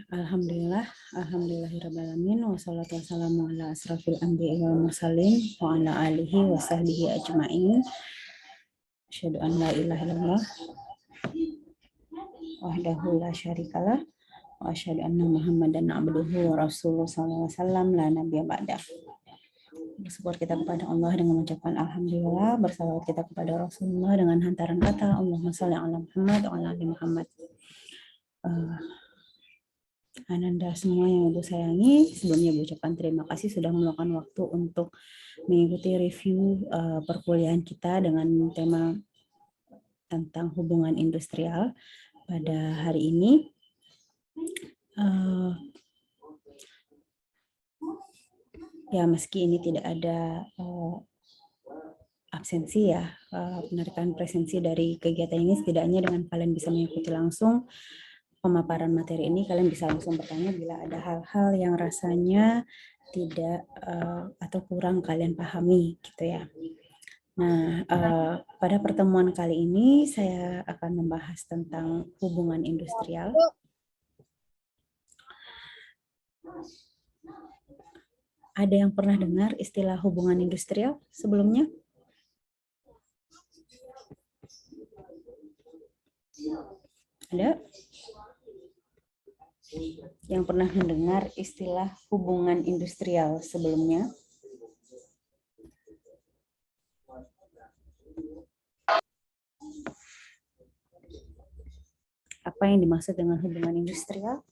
Alhamdulillahirrabbilalamin, wassalatu wassalamu ala asrafil anbiya'i wal mursalin wa ala alihi wa sahbihi ajma'in. Asyhadu an la ilaha illallah wahdahu la syarikalah wa asyhadu anna Muhammadan abduhu wa rasuluhu sallallahu alaihi wasallam la nabiyya ba'dah. Bersyukur kita kepada Allah dengan mengucapkan alhamdulillah, bersalawat kita kepada Rasulullah dengan hantaran kata Allahumma shalli ala Muhammad wa ala ali Muhammad. Ananda semua yang Ibu sayangi, sebelumnya Ibu ucapkan terima kasih sudah meluangkan waktu untuk mengikuti review perkuliahan kita dengan tema tentang hubungan industrial pada hari ini. Ya, meski ini tidak ada absensi ya, penarikan presensi dari kegiatan ini, setidaknya dengan kalian bisa mengikuti langsung pemaparan materi ini, kalian bisa langsung bertanya bila ada hal-hal yang rasanya tidak atau kurang kalian pahami gitu ya. Nah, pada pertemuan kali ini saya akan membahas tentang hubungan industrial. Ada yang pernah dengar istilah hubungan industrial sebelumnya? Ada? Yang pernah mendengar istilah hubungan industrial sebelumnya? Apa yang dimaksud dengan hubungan industrial?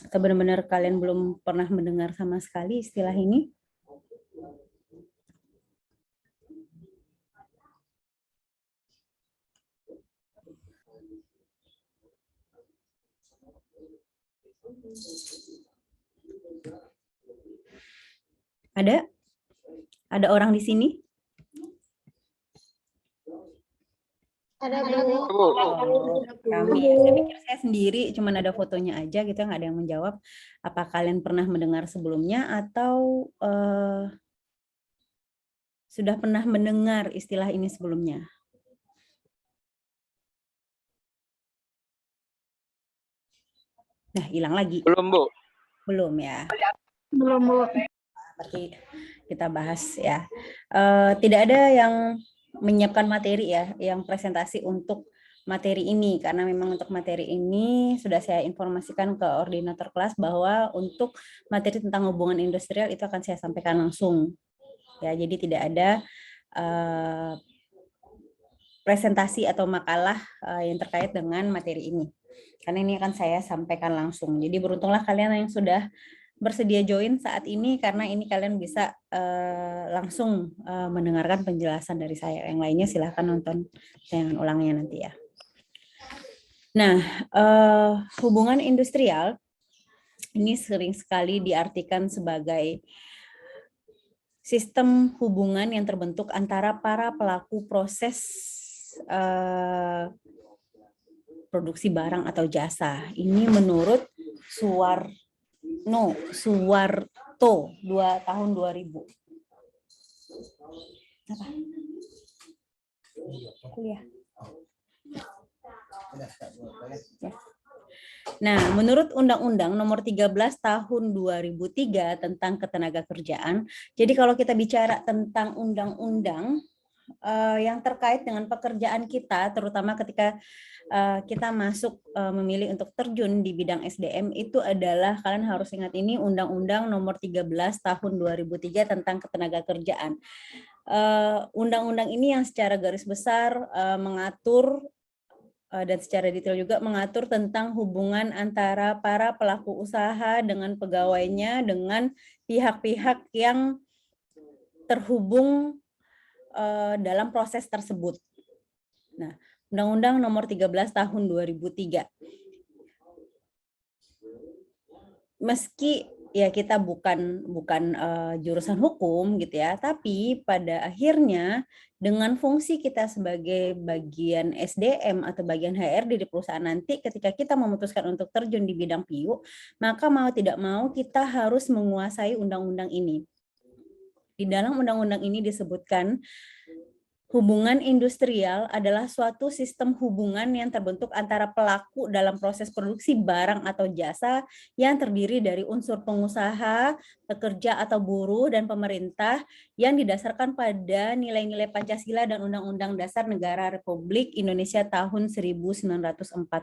Atau benar-benar kalian belum pernah mendengar sama sekali istilah ini? Ada? Ada orang di sini? Ada Bu. Kami ya, saya pikir saya sendiri, cuman ada fotonya aja gitu, nggak ada yang menjawab. Apa kalian pernah mendengar sebelumnya atau sudah pernah mendengar istilah ini sebelumnya? Nah, hilang lagi. Belum, Bu. Belum ya. Belum Bu. Berarti kita bahas ya. Tidak ada yang menyiapkan materi ya, yang presentasi untuk materi ini, karena memang untuk materi ini sudah saya informasikan ke koordinator kelas bahwa untuk materi tentang hubungan industrial itu akan saya sampaikan langsung. Ya, jadi tidak ada presentasi atau makalah yang terkait dengan materi ini. Karena ini akan saya sampaikan langsung. Jadi beruntunglah kalian yang sudah bersedia join saat ini, karena ini kalian bisa langsung mendengarkan penjelasan dari saya. Yang lainnya silahkan nonton tayangan ulangnya nanti ya. Nah, hubungan industrial ini sering sekali diartikan sebagai sistem hubungan yang terbentuk antara para pelaku proses produksi barang atau jasa. Ini menurut Suwarto tahun 2000. Apa? Kuliah. Ya. Nah, menurut Undang-Undang Nomor 13 Tahun 2003 tentang Ketenagakerjaan, jadi kalau kita bicara tentang undang-undang yang terkait dengan pekerjaan kita, terutama ketika kita masuk memilih untuk terjun di bidang SDM, itu adalah, kalian harus ingat ini, Undang-Undang Nomor 13 Tahun 2003 tentang Ketenagakerjaan. Undang-undang ini yang secara garis besar mengatur dan secara detail juga mengatur tentang hubungan antara para pelaku usaha dengan pegawainya, dengan pihak-pihak yang terhubung dalam proses tersebut. Nah, Undang-Undang Nomor 13 Tahun 2003. Meski ya kita bukan jurusan hukum gitu ya, tapi pada akhirnya dengan fungsi kita sebagai bagian SDM atau bagian HRD di perusahaan nanti, ketika kita memutuskan untuk terjun di bidang PIU, maka mau tidak mau kita harus menguasai undang-undang ini. Di dalam undang-undang ini disebutkan hubungan industrial adalah suatu sistem hubungan yang terbentuk antara pelaku dalam proses produksi barang atau jasa yang terdiri dari unsur pengusaha, pekerja atau buruh, dan pemerintah yang didasarkan pada nilai-nilai Pancasila dan Undang-Undang Dasar Negara Republik Indonesia tahun 1945.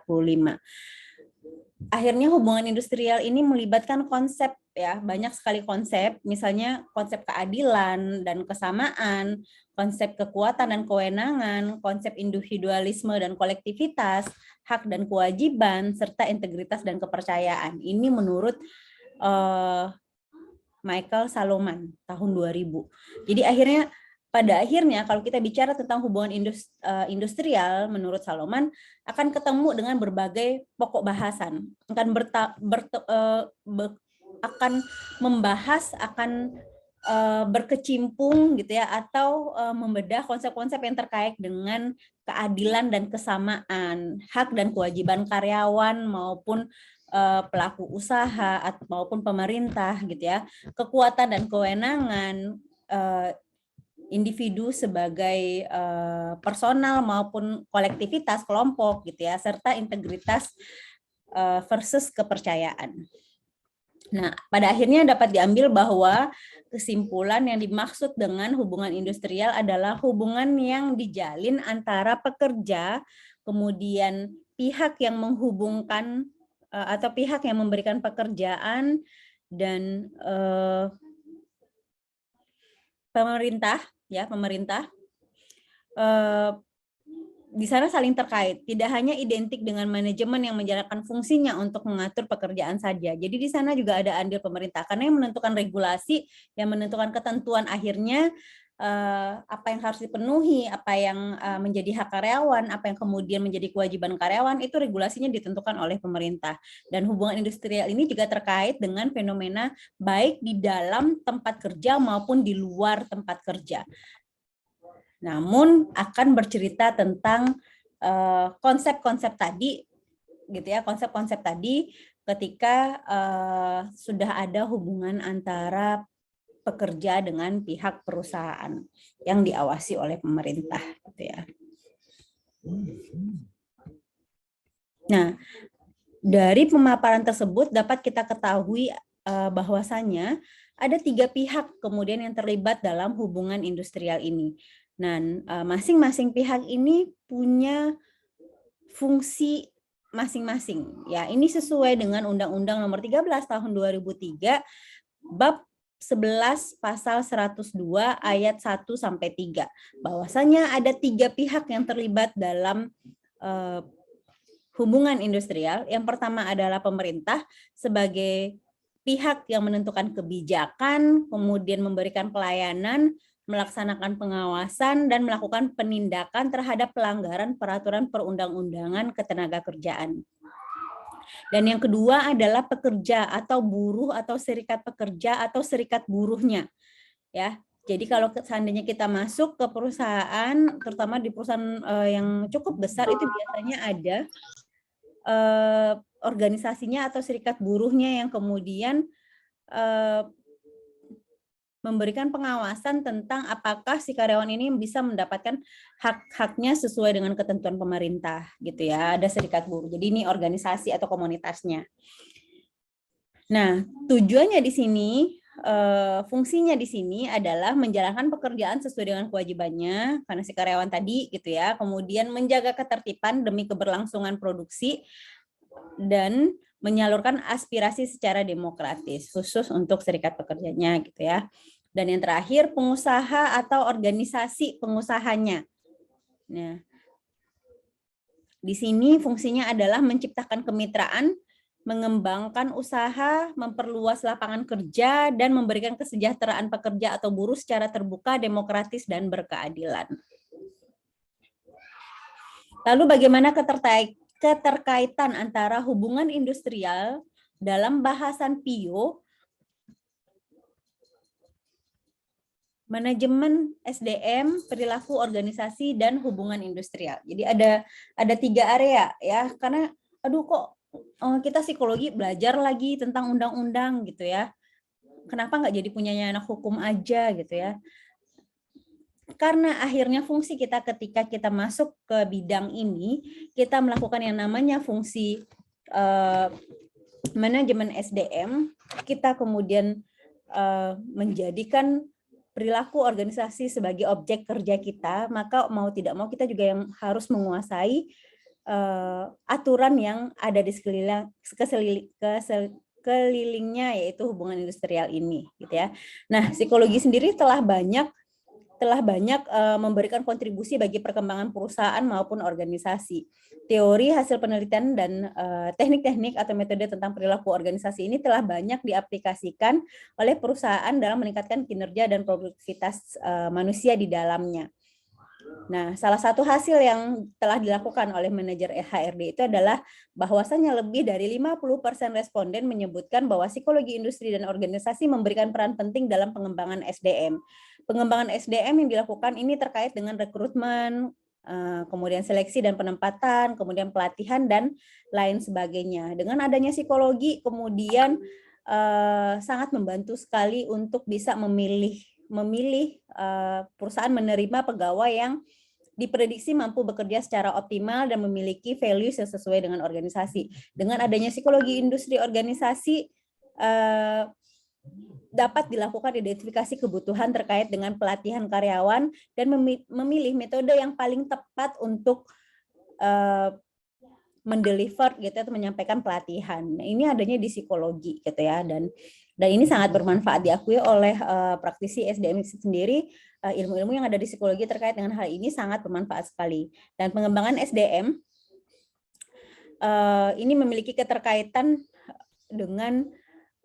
Akhirnya hubungan industrial ini melibatkan konsep ya, banyak sekali konsep, misalnya konsep keadilan dan kesamaan, konsep kekuatan dan kewenangan, konsep individualisme dan kolektivitas, hak dan kewajiban, serta integritas dan kepercayaan. Ini menurut Michael Salomon tahun 2000. Jadi pada akhirnya kalau kita bicara tentang hubungan industrial menurut Salomon akan ketemu dengan berbagai pokok bahasan, akan membahas, akan berkecimpung gitu ya, atau membedah konsep-konsep yang terkait dengan keadilan dan kesamaan, hak dan kewajiban karyawan maupun pelaku usaha maupun pemerintah gitu ya, kekuatan dan kewenangan individu sebagai personal maupun kolektivitas kelompok gitu ya, serta integritas versus kepercayaan. Nah, pada akhirnya dapat diambil bahwa kesimpulan yang dimaksud dengan hubungan industrial adalah hubungan yang dijalin antara pekerja, kemudian pihak yang menghubungkan atau pihak yang memberikan pekerjaan, dan pemerintah. Di sana saling terkait, tidak hanya identik dengan manajemen yang menjalankan fungsinya untuk mengatur pekerjaan saja. Jadi di sana juga ada andil pemerintah, karena yang menentukan regulasi, yang menentukan ketentuan akhirnya apa yang harus dipenuhi, apa yang menjadi hak karyawan, apa yang kemudian menjadi kewajiban karyawan, itu regulasinya ditentukan oleh pemerintah. Dan hubungan industrial ini juga terkait dengan fenomena baik di dalam tempat kerja maupun di luar tempat kerja. Namun akan bercerita tentang konsep-konsep tadi gitu ya, konsep-konsep tadi ketika sudah ada hubungan antara pekerja dengan pihak perusahaan yang diawasi oleh pemerintah gitu ya. Nah, dari pemaparan tersebut dapat kita ketahui bahwasannya ada 3 pihak kemudian yang terlibat dalam hubungan industrial ini. Dan masing-masing pihak ini punya fungsi masing-masing. Ya, ini sesuai dengan Undang-Undang Nomor 13 Tahun 2003 bab 11 pasal 102 ayat 1 sampai 3. Bahwasanya ada 3 pihak yang terlibat dalam hubungan industrial. Yang pertama adalah pemerintah sebagai pihak yang menentukan kebijakan, kemudian memberikan pelayanan, melaksanakan pengawasan, dan melakukan penindakan terhadap pelanggaran peraturan perundang-undangan ketenagakerjaan. Dan yang kedua adalah pekerja atau buruh atau serikat pekerja atau serikat buruhnya. Ya, jadi kalau seandainya kita masuk ke perusahaan, terutama di perusahaan yang cukup besar, itu biasanya ada organisasinya atau serikat buruhnya yang kemudian memberikan pengawasan tentang apakah si karyawan ini bisa mendapatkan hak-haknya sesuai dengan ketentuan pemerintah gitu ya. Ada serikat buruh. Jadi ini organisasi atau komunitasnya. Nah, tujuannya di sini, fungsinya di sini adalah menjalankan pekerjaan sesuai dengan kewajibannya karena si karyawan tadi gitu ya. Kemudian menjaga ketertiban demi keberlangsungan produksi dan menyalurkan aspirasi secara demokratis khusus untuk serikat pekerjanya gitu ya. Dan yang terakhir pengusaha atau organisasi pengusahanya. Nah, di sini fungsinya adalah menciptakan kemitraan, mengembangkan usaha, memperluas lapangan kerja, dan memberikan kesejahteraan pekerja atau buruh secara terbuka, demokratis, dan berkeadilan. Lalu bagaimana keterkaitan antara hubungan industrial dalam bahasan PIO manajemen SDM, perilaku organisasi, dan hubungan industrial. Jadi ada 3 area ya, karena aduh kok kita psikologi belajar lagi tentang undang-undang gitu ya. Kenapa nggak jadi punyanya anak hukum aja gitu ya? Karena akhirnya fungsi kita ketika kita masuk ke bidang ini, kita melakukan yang namanya fungsi manajemen SDM, kita kemudian menjadikan perilaku organisasi sebagai objek kerja kita, maka mau tidak mau kita juga yang harus menguasai aturan yang ada di sekelilingnya, yaitu hubungan industrial ini, gitu ya. Nah, psikologi sendiri telah banyak memberikan kontribusi bagi perkembangan perusahaan maupun organisasi. Teori, hasil penelitian, dan teknik-teknik atau metode tentang perilaku organisasi ini telah banyak diaplikasikan oleh perusahaan dalam meningkatkan kinerja dan produktivitas manusia di dalamnya. Nah, salah satu hasil yang telah dilakukan oleh manajer HRD itu adalah bahwasannya lebih dari 50% responden menyebutkan bahwa psikologi industri dan organisasi memberikan peran penting dalam pengembangan SDM. Pengembangan SDM yang dilakukan ini terkait dengan rekrutmen, kemudian seleksi dan penempatan, kemudian pelatihan, dan lain sebagainya. Dengan adanya psikologi, kemudian sangat membantu sekali untuk bisa memilih perusahaan menerima pegawai yang diprediksi mampu bekerja secara optimal dan memiliki values yang sesuai dengan organisasi. Dengan adanya psikologi industri organisasi, dapat dilakukan identifikasi kebutuhan terkait dengan pelatihan karyawan dan memilih metode yang paling tepat untuk mendeliver gitu atau menyampaikan pelatihan. Nah, ini adanya di psikologi gitu ya, dan ini sangat bermanfaat diakui oleh praktisi SDM sendiri. Ilmu-ilmu yang ada di psikologi terkait dengan hal ini sangat bermanfaat sekali. Dan pengembangan SDM ini memiliki keterkaitan dengan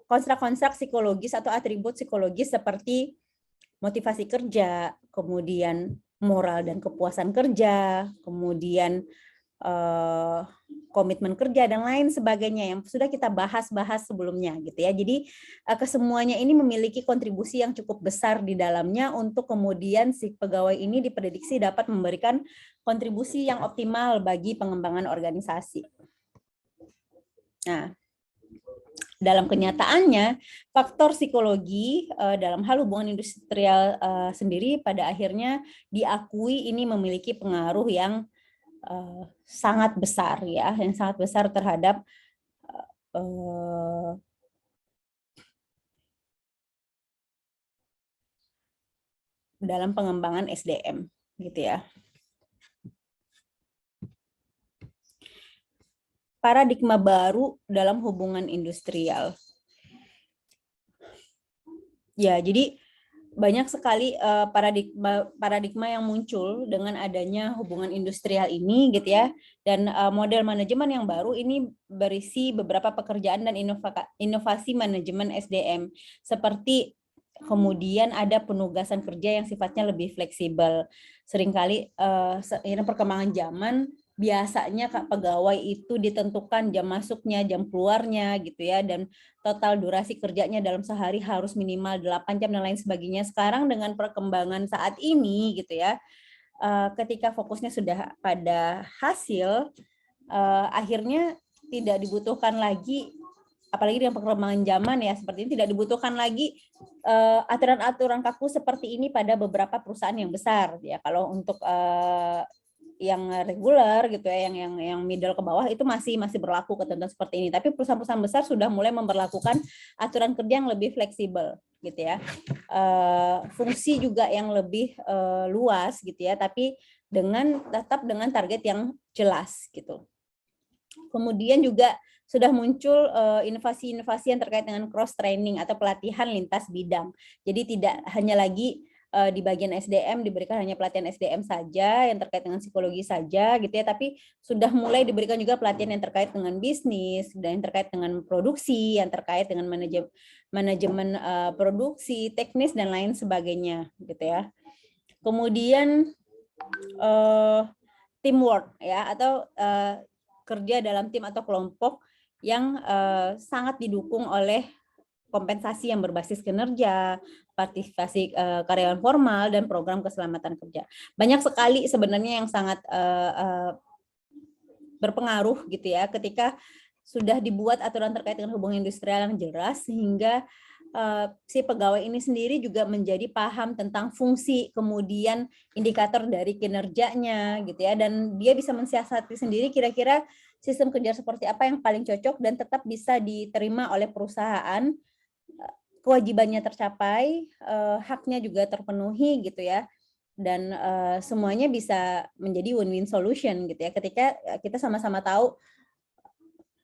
konstruk-konstruk psikologis atau atribut psikologis seperti motivasi kerja, kemudian moral dan kepuasan kerja, kemudian komitmen kerja, dan lain sebagainya yang sudah kita bahas sebelumnya gitu ya. Jadi kesemuanya ini memiliki kontribusi yang cukup besar di dalamnya untuk kemudian si pegawai ini diprediksi dapat memberikan kontribusi yang optimal bagi pengembangan organisasi. Nah, dalam kenyataannya, faktor psikologi dalam hal hubungan industrial sendiri pada akhirnya diakui ini memiliki pengaruh yang sangat besar ya, yang sangat besar terhadap dalam pengembangan SDM gitu ya. Paradigma baru dalam hubungan industrial. Ya, jadi banyak sekali paradigma yang muncul dengan adanya hubungan industrial ini gitu ya, dan model manajemen yang baru ini berisi beberapa pekerjaan dan inovasi manajemen SDM, seperti kemudian ada penugasan kerja yang sifatnya lebih fleksibel. Seringkali seiring perkembangan zaman, biasanya pegawai itu ditentukan jam masuknya, jam keluarnya gitu ya, dan total durasi kerjanya dalam sehari harus minimal 8 jam dan lain sebagainya. Sekarang dengan perkembangan saat ini gitu ya, ketika fokusnya sudah pada hasil, akhirnya tidak dibutuhkan lagi, apalagi dengan perkembangan zaman ya seperti ini, tidak dibutuhkan lagi aturan-aturan kaku seperti ini pada beberapa perusahaan yang besar ya. Kalau untuk yang reguler gitu ya, yang middle ke bawah itu masih berlaku ketentuan seperti ini. Tapi perusahaan-perusahaan besar sudah mulai memberlakukan aturan kerja yang lebih fleksibel gitu ya. Fungsi juga yang lebih luas gitu ya, tapi tetap dengan target yang jelas gitu. Kemudian juga sudah muncul inovasi-inovasi yang terkait dengan cross training atau pelatihan lintas bidang. Jadi tidak hanya lagi di bagian SDM diberikan hanya pelatihan SDM saja yang terkait dengan psikologi saja gitu ya, tapi sudah mulai diberikan juga pelatihan yang terkait dengan bisnis, dan yang terkait dengan produksi, yang terkait dengan manajemen produksi, teknis, dan lain sebagainya gitu ya. Kemudian teamwork ya, atau kerja dalam tim atau kelompok yang sangat didukung oleh kompensasi yang berbasis kinerja, partisipasi karyawan formal, dan program keselamatan kerja. Banyak sekali sebenarnya yang sangat berpengaruh gitu ya ketika sudah dibuat aturan terkait dengan hubungan industrial yang jelas, sehingga si pegawai ini sendiri juga menjadi paham tentang fungsi, kemudian indikator dari kinerjanya gitu ya, dan dia bisa mensiasati sendiri kira-kira sistem kerja seperti apa yang paling cocok dan tetap bisa diterima oleh perusahaan, kewajibannya tercapai, haknya juga terpenuhi gitu ya, dan semuanya bisa menjadi win-win solution gitu ya ketika kita sama-sama tahu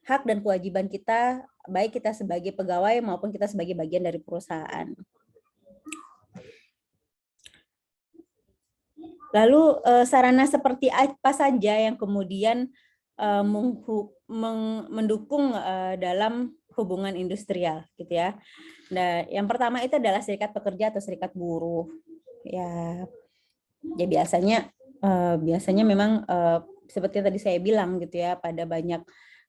hak dan kewajiban kita, baik kita sebagai pegawai maupun kita sebagai bagian dari perusahaan. Lalu sarana seperti apa saja yang kemudian mendukung dalam hubungan industrial gitu ya. Nah, yang pertama itu adalah serikat pekerja atau serikat buruh. Ya biasanya memang seperti tadi saya bilang gitu ya, pada banyak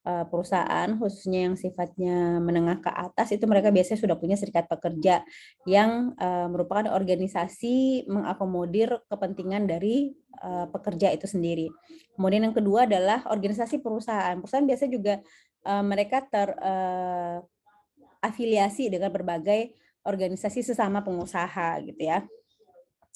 perusahaan khususnya yang sifatnya menengah ke atas itu mereka biasanya sudah punya serikat pekerja yang merupakan organisasi mengakomodir kepentingan dari pekerja itu sendiri. Kemudian yang kedua adalah organisasi perusahaan. Perusahaan biasanya juga mereka terafiliasi dengan berbagai organisasi sesama pengusaha gitu ya.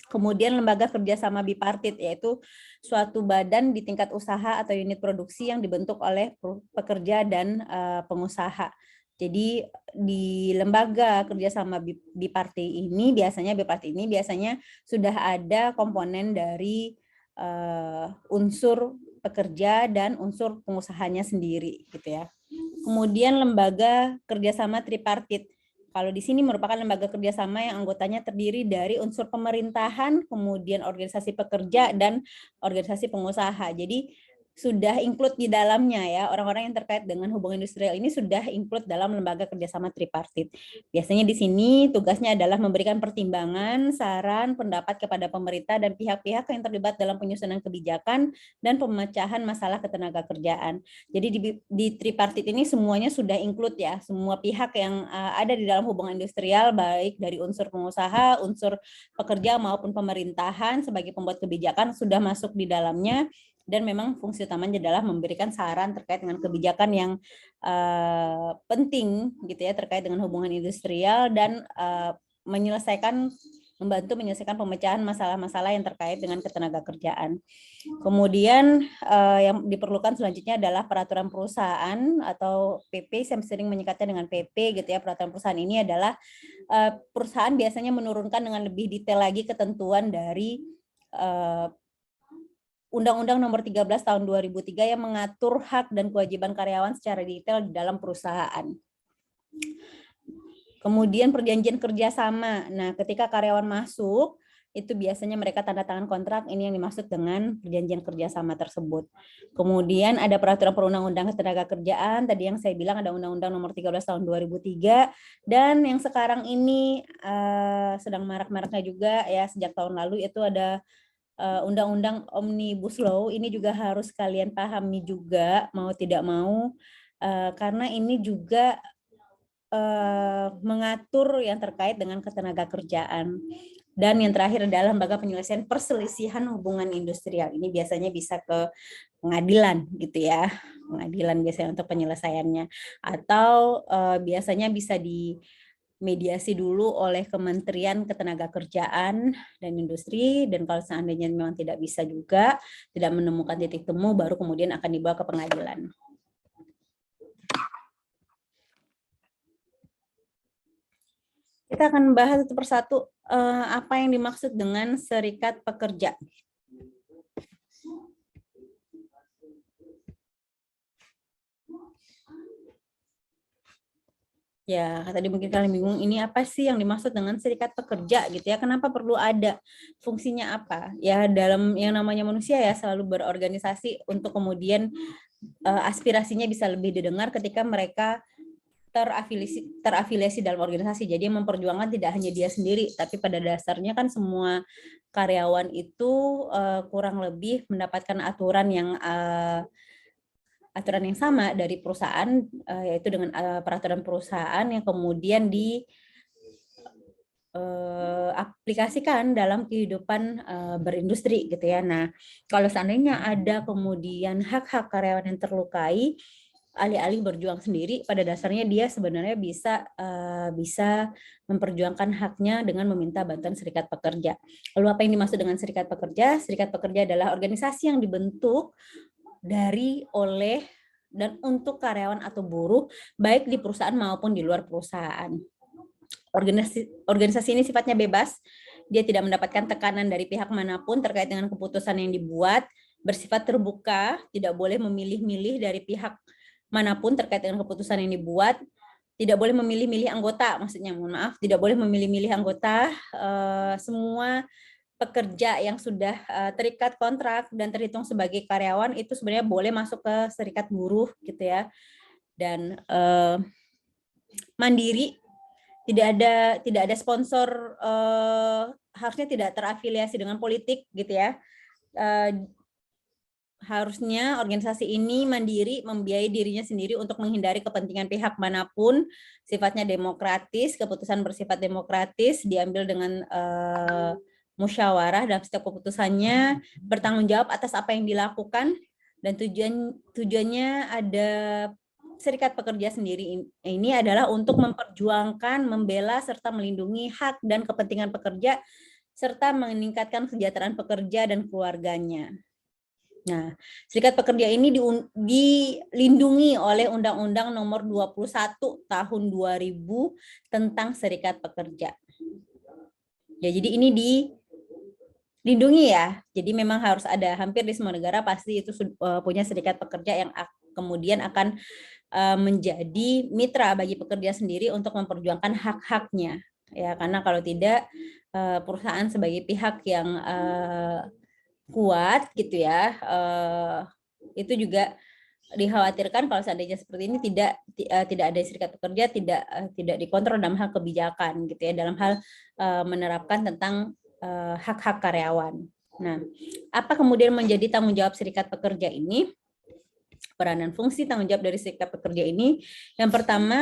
Kemudian lembaga kerjasama bipartit, yaitu suatu badan di tingkat usaha atau unit produksi yang dibentuk oleh pekerja dan pengusaha. Jadi di lembaga kerjasama bipartit ini biasanya sudah ada komponen dari unsur pekerja dan unsur pengusahanya sendiri, gitu ya. Kemudian lembaga kerjasama tripartit. Kalau di sini merupakan lembaga kerjasama yang anggotanya terdiri dari unsur pemerintahan, kemudian organisasi pekerja, dan organisasi pengusaha. Jadi sudah include di dalamnya ya, orang-orang yang terkait dengan hubungan industrial ini sudah include dalam lembaga kerjasama tripartit. Biasanya di sini tugasnya adalah memberikan pertimbangan, saran, pendapat kepada pemerintah dan pihak-pihak yang terlibat dalam penyusunan kebijakan dan pemecahan masalah ketenaga kerjaan. Jadi di tripartit ini semuanya sudah include ya, semua pihak yang ada di dalam hubungan industrial, baik dari unsur pengusaha, unsur pekerja maupun pemerintahan sebagai pembuat kebijakan sudah masuk di dalamnya, dan memang fungsi utamanya adalah memberikan saran terkait dengan kebijakan yang penting gitu ya terkait dengan hubungan industrial dan membantu menyelesaikan pemecahan masalah-masalah yang terkait dengan ketenaga kerjaan. Kemudian yang diperlukan selanjutnya adalah peraturan perusahaan atau PP, saya sering menyingkatnya dengan PP gitu ya. Peraturan perusahaan ini adalah perusahaan biasanya menurunkan dengan lebih detail lagi ketentuan dari Undang-Undang Nomor 13 Tahun 2003 yang mengatur hak dan kewajiban karyawan secara detail di dalam perusahaan. Kemudian perjanjian kerjasama. Nah, ketika karyawan masuk, itu biasanya mereka tanda tangan kontrak, ini yang dimaksud dengan perjanjian kerjasama tersebut. Kemudian ada peraturan perundang-undang ketenaga kerjaan, tadi yang saya bilang ada Undang-Undang Nomor 13 Tahun 2003, dan yang sekarang ini sedang marak-maraknya juga ya sejak tahun lalu itu ada Undang-Undang Omnibus Law. Ini juga harus kalian pahami juga mau tidak mau, karena ini juga mengatur yang terkait dengan ketenaga kerjaan. Dan yang terakhir adalah lembaga penyelesaian perselisihan hubungan industrial. Ini biasanya bisa ke pengadilan gitu ya, pengadilan biasanya untuk penyelesaiannya. Atau biasanya bisa mediasi dulu oleh Kementerian Ketenagakerjaan dan Industri, dan kalau seandainya memang tidak bisa juga, tidak menemukan titik temu, baru kemudian akan dibawa ke pengadilan. Kita akan bahas satu persatu apa yang dimaksud dengan serikat pekerja. Ya, tadi mungkin kalian bingung, ini apa sih yang dimaksud dengan serikat pekerja gitu ya? Kenapa perlu ada? Fungsinya apa? Ya, dalam yang namanya manusia ya selalu berorganisasi untuk kemudian aspirasinya bisa lebih didengar ketika mereka terafiliasi dalam organisasi. Jadi memperjuangkan tidak hanya dia sendiri, tapi pada dasarnya kan semua karyawan itu kurang lebih mendapatkan aturan yang aturan yang sama dari perusahaan, yaitu dengan peraturan perusahaan yang kemudian aplikasikan dalam kehidupan berindustri gitu ya. Nah, kalau seandainya ada kemudian hak-hak karyawan yang terlukai, alih-alih berjuang sendiri, pada dasarnya dia sebenarnya bisa memperjuangkan haknya dengan meminta bantuan serikat pekerja. Lalu apa yang dimaksud dengan serikat pekerja? Serikat pekerja adalah organisasi yang dibentuk dari, oleh, dan untuk karyawan atau buruh, baik di perusahaan maupun di luar perusahaan. Organisasi ini sifatnya bebas, dia tidak mendapatkan tekanan dari pihak manapun terkait dengan keputusan yang dibuat, bersifat terbuka, tidak boleh memilih-milih dari pihak manapun terkait dengan keputusan yang dibuat, tidak boleh memilih-milih anggota, maksudnya mohon maaf, tidak boleh memilih-milih anggota, semua pekerja yang sudah terikat kontrak dan terhitung sebagai karyawan itu sebenarnya boleh masuk ke serikat buruh gitu ya, dan mandiri. Tidak ada sponsor, harusnya tidak terafiliasi dengan politik gitu ya. Harusnya organisasi ini mandiri, membiayai dirinya sendiri untuk menghindari kepentingan pihak manapun, sifatnya demokratis, keputusan bersifat demokratis, diambil dengan musyawarah, dan setiap keputusannya bertanggung jawab atas apa yang dilakukan, dan tujuannya ada serikat pekerja sendiri ini adalah untuk memperjuangkan, membela, serta melindungi hak dan kepentingan pekerja, serta meningkatkan kesejahteraan pekerja dan keluarganya. Nah, serikat pekerja ini dilindungi oleh Undang-Undang Nomor 21 Tahun 2000 tentang Serikat Pekerja. Ya, jadi ini dilindungi ya. Jadi memang harus ada, hampir di semua negara pasti itu punya serikat pekerja yang kemudian akan menjadi mitra bagi pekerja sendiri untuk memperjuangkan hak-haknya ya, karena kalau tidak perusahaan sebagai pihak yang kuat gitu ya, itu juga dikhawatirkan kalau seandainya seperti ini tidak ada serikat pekerja, tidak dikontrol dalam hal kebijakan gitu ya, dalam hal menerapkan tentang hak-hak karyawan. Nah, apa kemudian menjadi tanggung jawab serikat pekerja ini? Peran dan fungsi tanggung jawab dari serikat pekerja ini, yang pertama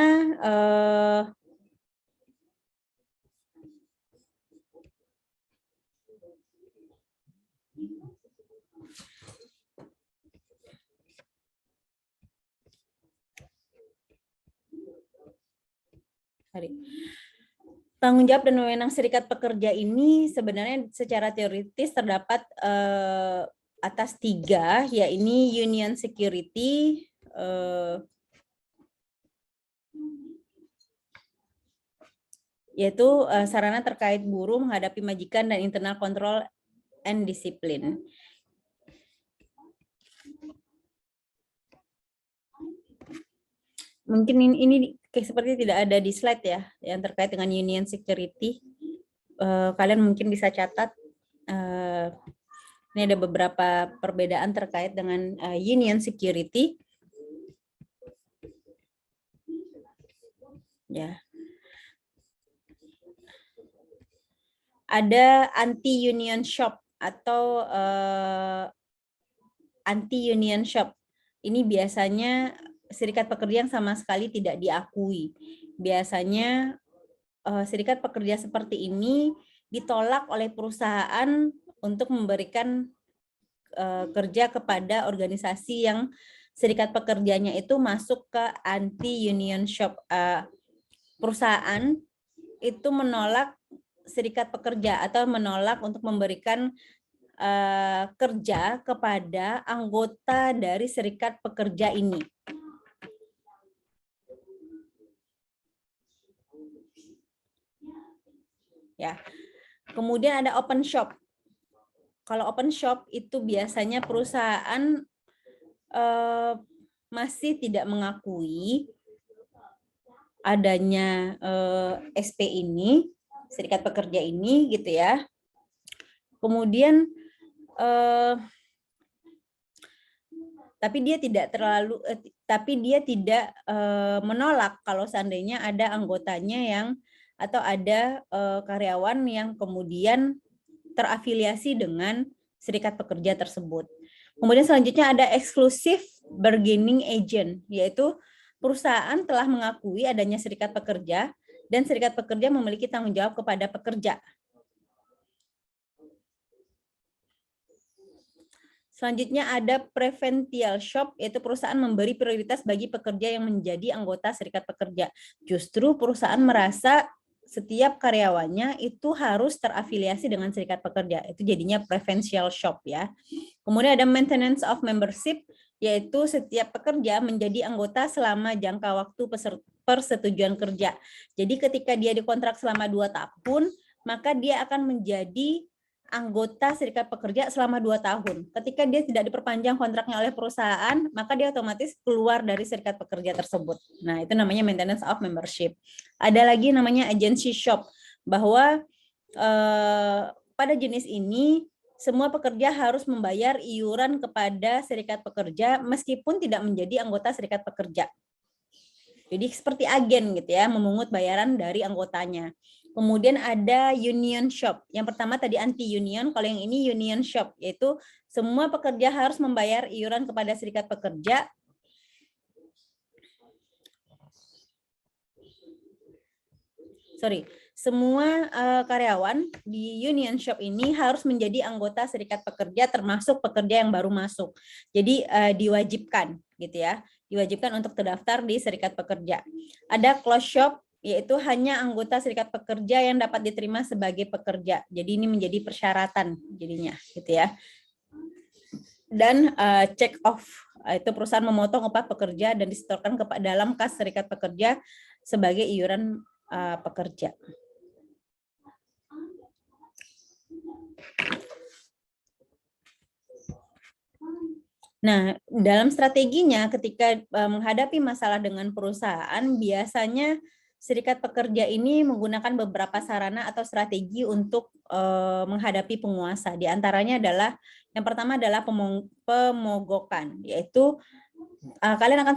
tanggung jawab dan wewenang serikat pekerja ini sebenarnya secara teoritis terdapat atas 3, yaitu union security, yaitu sarana terkait buruh menghadapi majikan dan internal control and discipline. Mungkin ini kayak seperti tidak ada di slide ya, yang terkait dengan union security. Kalian mungkin bisa catat. Ini ada beberapa perbedaan terkait dengan union security. Ya. Ada anti-union shop atau anti-union shop. Ini biasanya serikat pekerja yang sama sekali tidak diakui. Biasanya serikat pekerja seperti ini ditolak oleh perusahaan untuk memberikan kerja kepada organisasi yang serikat pekerjanya itu masuk ke anti-union shop. Perusahaan itu menolak serikat pekerja atau menolak untuk memberikan kerja kepada anggota dari serikat pekerja ini. Ya. Kemudian ada open shop. Kalau open shop itu biasanya perusahaan masih tidak mengakui adanya SP ini, serikat pekerja ini gitu ya. Kemudian tapi dia tidak menolak kalau seandainya ada anggotanya yang atau ada karyawan yang kemudian terafiliasi dengan serikat pekerja tersebut. Kemudian selanjutnya ada exclusive bargaining agent, yaitu perusahaan telah mengakui adanya serikat pekerja dan serikat pekerja memiliki tanggung jawab kepada pekerja. Selanjutnya ada preferential shop, yaitu perusahaan memberi prioritas bagi pekerja yang menjadi anggota serikat pekerja. Justru perusahaan merasa setiap karyawannya itu harus terafiliasi dengan serikat pekerja. Itu jadinya preferential shop ya. Kemudian ada maintenance of membership, yaitu setiap pekerja menjadi anggota selama jangka waktu persetujuan kerja. Jadi ketika dia dikontrak selama 2 tahun, maka dia akan menjadi anggota serikat pekerja selama 2 tahun. Ketika dia tidak diperpanjang kontraknya oleh perusahaan, maka dia otomatis keluar dari serikat pekerja tersebut. Nah, itu namanya maintenance of membership. Ada lagi namanya agency shop, bahwa pada jenis ini semua pekerja harus membayar iuran kepada serikat pekerja meskipun tidak menjadi anggota serikat pekerja. Jadi seperti agen gitu ya, memungut bayaran dari anggotanya. Kemudian ada union shop. Yang pertama tadi anti union, kalau yang ini union shop, yaitu semua pekerja harus membayar iuran kepada serikat pekerja. Semua karyawan di union shop ini harus menjadi anggota serikat pekerja, termasuk pekerja yang baru masuk. Jadi diwajibkan gitu ya, diwajibkan untuk terdaftar di serikat pekerja. Ada close shop, yaitu hanya anggota serikat pekerja yang dapat diterima sebagai pekerja. Jadi ini menjadi persyaratan jadinya gitu ya. Dan check off, itu perusahaan memotong upah pekerja dan disetorkan ke dalam kas serikat pekerja sebagai iuran pekerja. Nah, dalam strateginya ketika menghadapi masalah dengan perusahaan, biasanya serikat pekerja ini menggunakan beberapa sarana atau strategi untuk menghadapi penguasa. Di antaranya adalah, yang pertama adalah pemogokan, yaitu kalian akan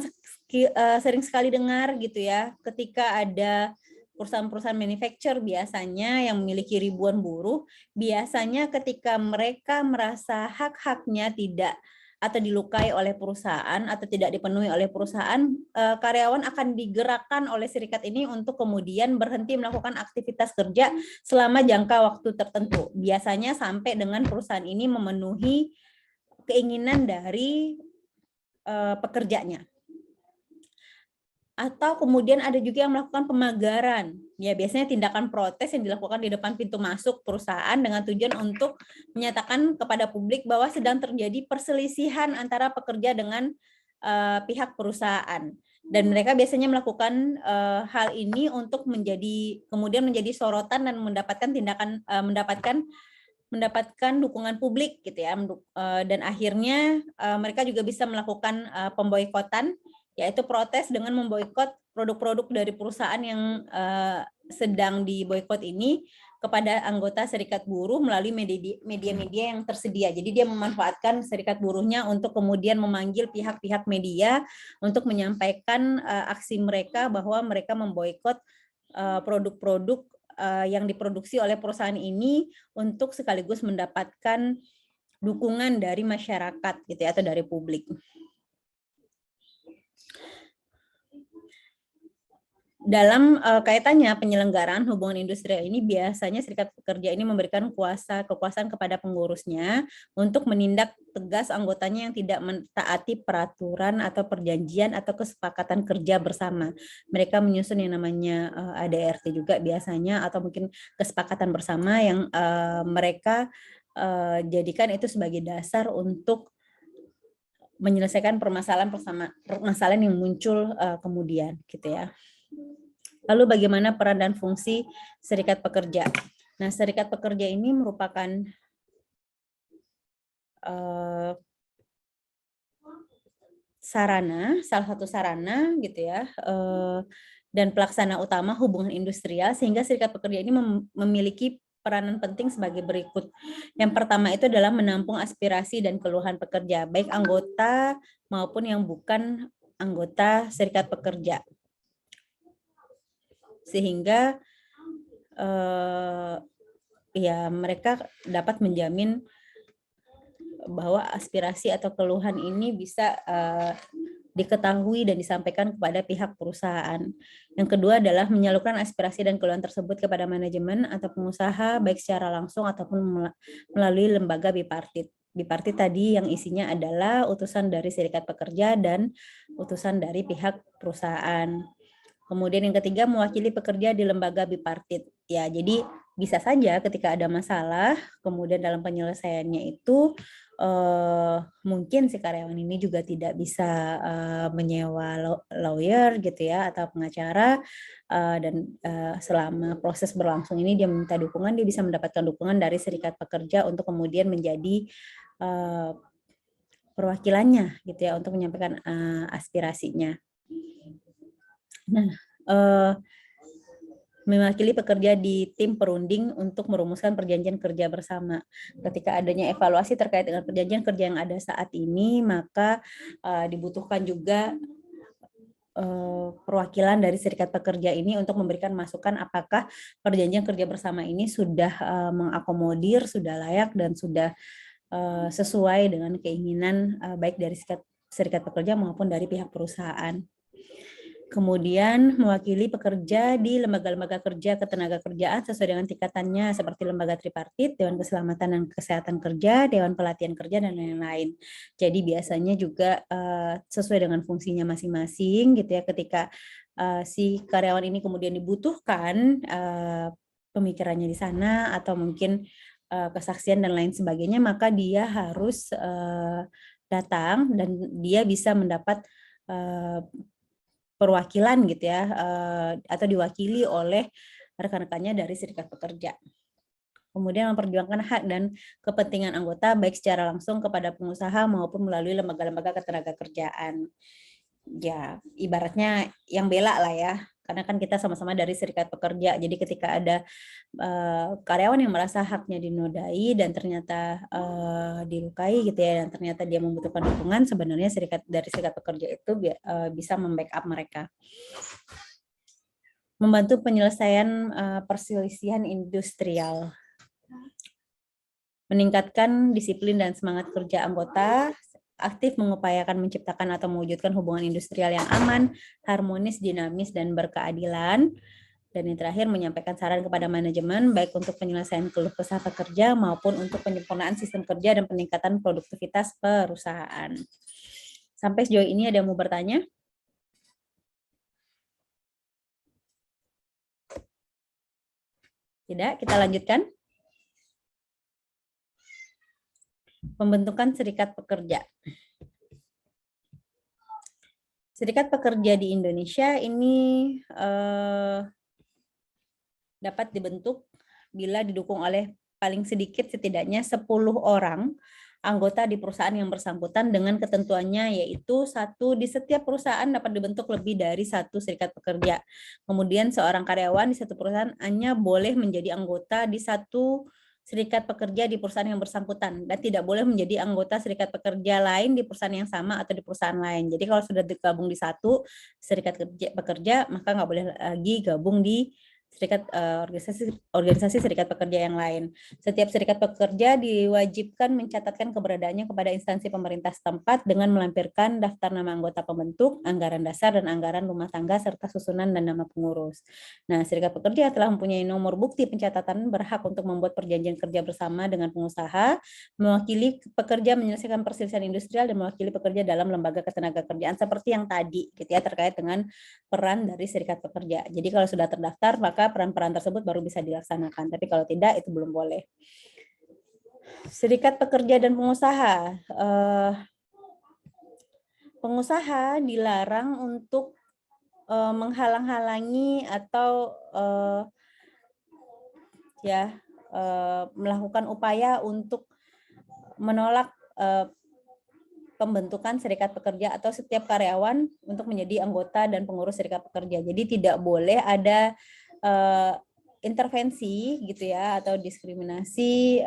sering sekali dengar gitu ya, ketika ada perusahaan-perusahaan manufacture biasanya yang memiliki ribuan buruh, biasanya ketika mereka merasa hak-haknya tidak atau dilukai oleh perusahaan atau tidak dipenuhi oleh perusahaan, karyawan akan digerakkan oleh serikat ini untuk kemudian berhenti melakukan aktivitas kerja selama jangka waktu tertentu. Biasanya sampai dengan perusahaan ini memenuhi keinginan dari pekerjanya. Atau kemudian ada juga yang melakukan pemagaran. Ya, biasanya tindakan protes yang dilakukan di depan pintu masuk perusahaan dengan tujuan untuk menyatakan kepada publik bahwa sedang terjadi perselisihan antara pekerja dengan pihak perusahaan. Dan mereka biasanya melakukan hal ini untuk kemudian menjadi sorotan dan mendapatkan dukungan publik gitu ya. Dan akhirnya mereka juga bisa melakukan pemboikotan, yaitu protes dengan memboikot produk-produk dari perusahaan yang sedang diboikot ini kepada anggota serikat buruh melalui media-media yang tersedia. Jadi dia memanfaatkan serikat buruhnya untuk kemudian memanggil pihak-pihak media untuk menyampaikan aksi mereka bahwa mereka memboikot produk-produk yang diproduksi oleh perusahaan ini untuk sekaligus mendapatkan dukungan dari masyarakat gitu ya, atau dari publik. Dalam kaitannya penyelenggaraan hubungan industrial ini, biasanya serikat pekerja ini memberikan kekuasaan kepada pengurusnya untuk menindak tegas anggotanya yang tidak mentaati peraturan atau perjanjian atau kesepakatan kerja bersama. Mereka menyusun yang namanya ADRT juga biasanya, atau mungkin kesepakatan bersama yang mereka jadikan itu sebagai dasar untuk menyelesaikan permasalahan yang muncul kemudian gitu ya. Lalu bagaimana peran dan fungsi serikat pekerja? Nah, serikat pekerja ini merupakan salah satu sarana gitu ya, dan pelaksana utama hubungan industrial, sehingga serikat pekerja ini memiliki peranan penting sebagai berikut. Yang pertama itu adalah menampung aspirasi dan keluhan pekerja, baik anggota maupun yang bukan anggota serikat pekerja. Sehingga ya mereka dapat menjamin bahwa aspirasi atau keluhan ini bisa diketahui dan disampaikan kepada pihak perusahaan. Yang kedua adalah menyalurkan aspirasi dan keluhan tersebut kepada manajemen atau pengusaha baik secara langsung ataupun melalui lembaga bipartit. Bipartit tadi yang isinya adalah utusan dari serikat pekerja dan utusan dari pihak perusahaan. Kemudian yang ketiga, mewakili pekerja di lembaga bipartit. Ya, jadi bisa saja ketika ada masalah, kemudian dalam penyelesaiannya itu mungkin si karyawan ini juga tidak bisa menyewa lawyer gitu ya atau pengacara, dan selama proses berlangsung ini dia minta dukungan, dia bisa mendapatkan dukungan dari serikat pekerja untuk kemudian menjadi perwakilannya gitu ya untuk menyampaikan aspirasinya. Nah, mewakili pekerja di tim perunding untuk merumuskan perjanjian kerja bersama. Ketika adanya evaluasi terkait dengan perjanjian kerja yang ada saat ini, maka dibutuhkan juga perwakilan dari serikat pekerja ini untuk memberikan masukan apakah perjanjian kerja bersama ini sudah mengakomodir, sudah layak, dan sudah sesuai dengan keinginan baik dari serikat pekerja maupun dari pihak perusahaan. Kemudian mewakili pekerja di lembaga-lembaga kerja ketenagakerjaan sesuai dengan tingkatannya seperti lembaga tripartit, Dewan Keselamatan dan Kesehatan Kerja, Dewan Pelatihan Kerja, dan lain-lain. Jadi biasanya juga sesuai dengan fungsinya masing-masing gitu ya, ketika si karyawan ini kemudian dibutuhkan pemikirannya di sana atau mungkin kesaksian dan lain sebagainya, maka dia harus datang dan dia bisa mendapat perwakilan gitu ya, atau diwakili oleh rekan-rekannya dari serikat pekerja. Kemudian memperjuangkan hak dan kepentingan anggota baik secara langsung kepada pengusaha maupun melalui lembaga-lembaga ketenagakerjaan. Ya, ibaratnya yang bela lah ya, karena kan kita sama-sama dari serikat pekerja. Jadi ketika ada karyawan yang merasa haknya dinodai dan ternyata dilukai gitu ya, dan ternyata dia membutuhkan dukungan, sebenarnya dari serikat pekerja itu bisa membackup mereka. Membantu penyelesaian perselisihan industrial. Meningkatkan disiplin dan semangat kerja anggota, aktif mengupayakan menciptakan atau mewujudkan hubungan industrial yang aman, harmonis, dinamis, dan berkeadilan. Dan yang terakhir, menyampaikan saran kepada manajemen, baik untuk penyelesaian keluh kesah pekerja maupun untuk penyempurnaan sistem kerja dan peningkatan produktivitas perusahaan. Sampai sejauh ini ada yang mau bertanya? Tidak, kita lanjutkan. Pembentukan serikat pekerja. Serikat pekerja di Indonesia ini dapat dibentuk bila didukung oleh paling sedikit setidaknya 10 orang anggota di perusahaan yang bersangkutan, dengan ketentuannya yaitu satu di setiap perusahaan dapat dibentuk lebih dari satu serikat pekerja. Kemudian seorang karyawan di satu perusahaan hanya boleh menjadi anggota di satu serikat pekerja di perusahaan yang bersangkutan dan tidak boleh menjadi anggota serikat pekerja lain di perusahaan yang sama atau di perusahaan lain. Jadi kalau sudah digabung di satu serikat pekerja, maka nggak boleh lagi gabung di organisasi serikat pekerja yang lain. Setiap serikat pekerja diwajibkan mencatatkan keberadaannya kepada instansi pemerintah setempat dengan melampirkan daftar nama anggota pembentuk, anggaran dasar, dan anggaran rumah tangga, serta susunan dan nama pengurus. Nah, serikat pekerja telah mempunyai nomor bukti pencatatan berhak untuk membuat perjanjian kerja bersama dengan pengusaha, mewakili pekerja menyelesaikan perselisihan industrial, dan mewakili pekerja dalam lembaga ketenagakerjaan seperti yang tadi gitu ya, terkait dengan peran dari serikat pekerja. Jadi kalau sudah terdaftar, maka peran-peran tersebut baru bisa dilaksanakan. Tapi kalau tidak, itu belum boleh. Serikat pekerja dan pengusaha. Pengusaha dilarang untuk menghalang-halangi atau melakukan upaya untuk menolak pembentukan serikat pekerja atau setiap karyawan untuk menjadi anggota dan pengurus serikat pekerja. Jadi tidak boleh ada intervensi gitu ya atau diskriminasi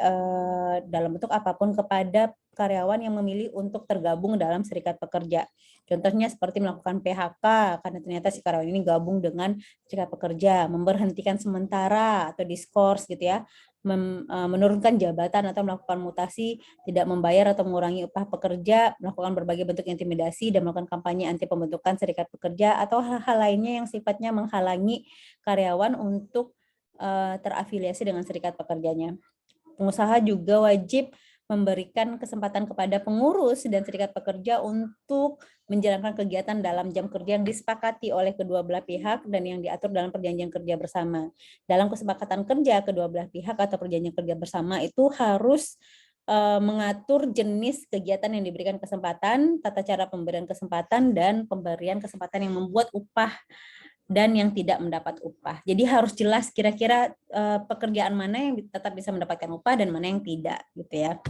dalam bentuk apapun kepada karyawan yang memilih untuk tergabung dalam serikat pekerja. Contohnya seperti melakukan PHK karena ternyata si karyawan ini gabung dengan serikat pekerja, memberhentikan sementara atau diskors gitu ya, menurunkan jabatan atau melakukan mutasi, tidak membayar atau mengurangi upah pekerja, melakukan berbagai bentuk intimidasi, dan melakukan kampanye anti pembentukan serikat pekerja, atau hal-hal lainnya yang sifatnya menghalangi karyawan untuk terafiliasi dengan serikat pekerjanya. Pengusaha juga wajib memberikan kesempatan kepada pengurus dan serikat pekerja untuk menjalankan kegiatan dalam jam kerja yang disepakati oleh kedua belah pihak dan yang diatur dalam perjanjian kerja bersama. Dalam kesepakatan kerja kedua belah pihak atau perjanjian kerja bersama itu harus mengatur jenis kegiatan yang diberikan kesempatan, tata cara pemberian kesempatan, dan pemberian kesempatan yang membuat upah dan yang tidak mendapat upah. Jadi harus jelas kira-kira pekerjaan mana yang tetap bisa mendapatkan upah dan mana yang tidak, gitu ya.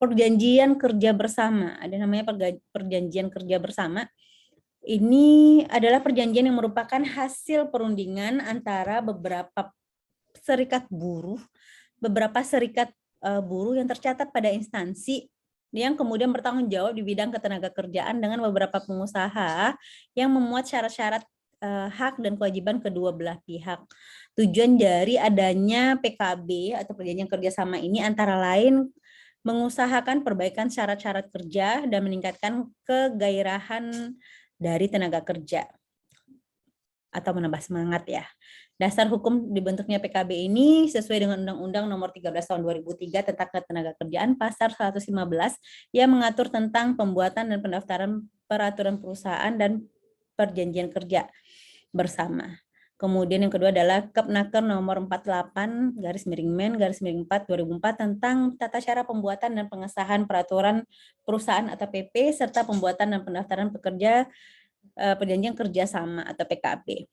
Perjanjian kerja bersama, ada namanya perjanjian kerja bersama. Ini adalah perjanjian yang merupakan hasil perundingan antara beberapa serikat buruh, buruh yang tercatat pada instansi yang kemudian bertanggung jawab di bidang ketenagakerjaan dengan beberapa pengusaha yang memuat syarat-syarat hak dan kewajiban kedua belah pihak. Tujuan dari adanya PKB atau perjanjian kerjasama ini antara lain mengusahakan perbaikan syarat-syarat kerja dan meningkatkan kegairahan dari tenaga kerja atau menambah semangat ya. Dasar hukum dibentuknya PKB ini sesuai dengan Undang-Undang Nomor 13 Tahun 2003 tentang Ketenagakerjaan Pasal 115 yang mengatur tentang pembuatan dan pendaftaran peraturan perusahaan dan perjanjian kerja bersama. Kemudian yang kedua adalah Kepnaker nomor 48/Men/4 2004 tentang tata cara pembuatan dan pengesahan peraturan perusahaan atau PP serta pembuatan dan pendaftaran pekerja perjanjian kerjasama atau PKB.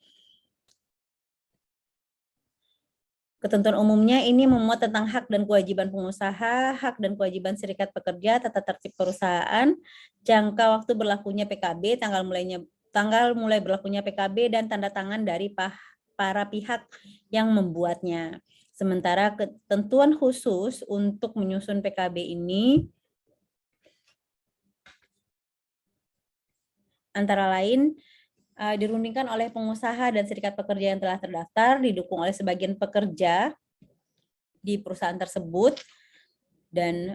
Ketentuan umumnya ini memuat tentang hak dan kewajiban pengusaha, hak dan kewajiban serikat pekerja, tata tertib perusahaan, jangka waktu berlakunya PKB, tanggal mulai berlakunya PKB, dan tanda tangan dari para pihak yang membuatnya. Sementara ketentuan khusus untuk menyusun PKB ini antara lain dirundingkan oleh pengusaha dan serikat pekerja yang telah terdaftar, didukung oleh sebagian pekerja di perusahaan tersebut, dan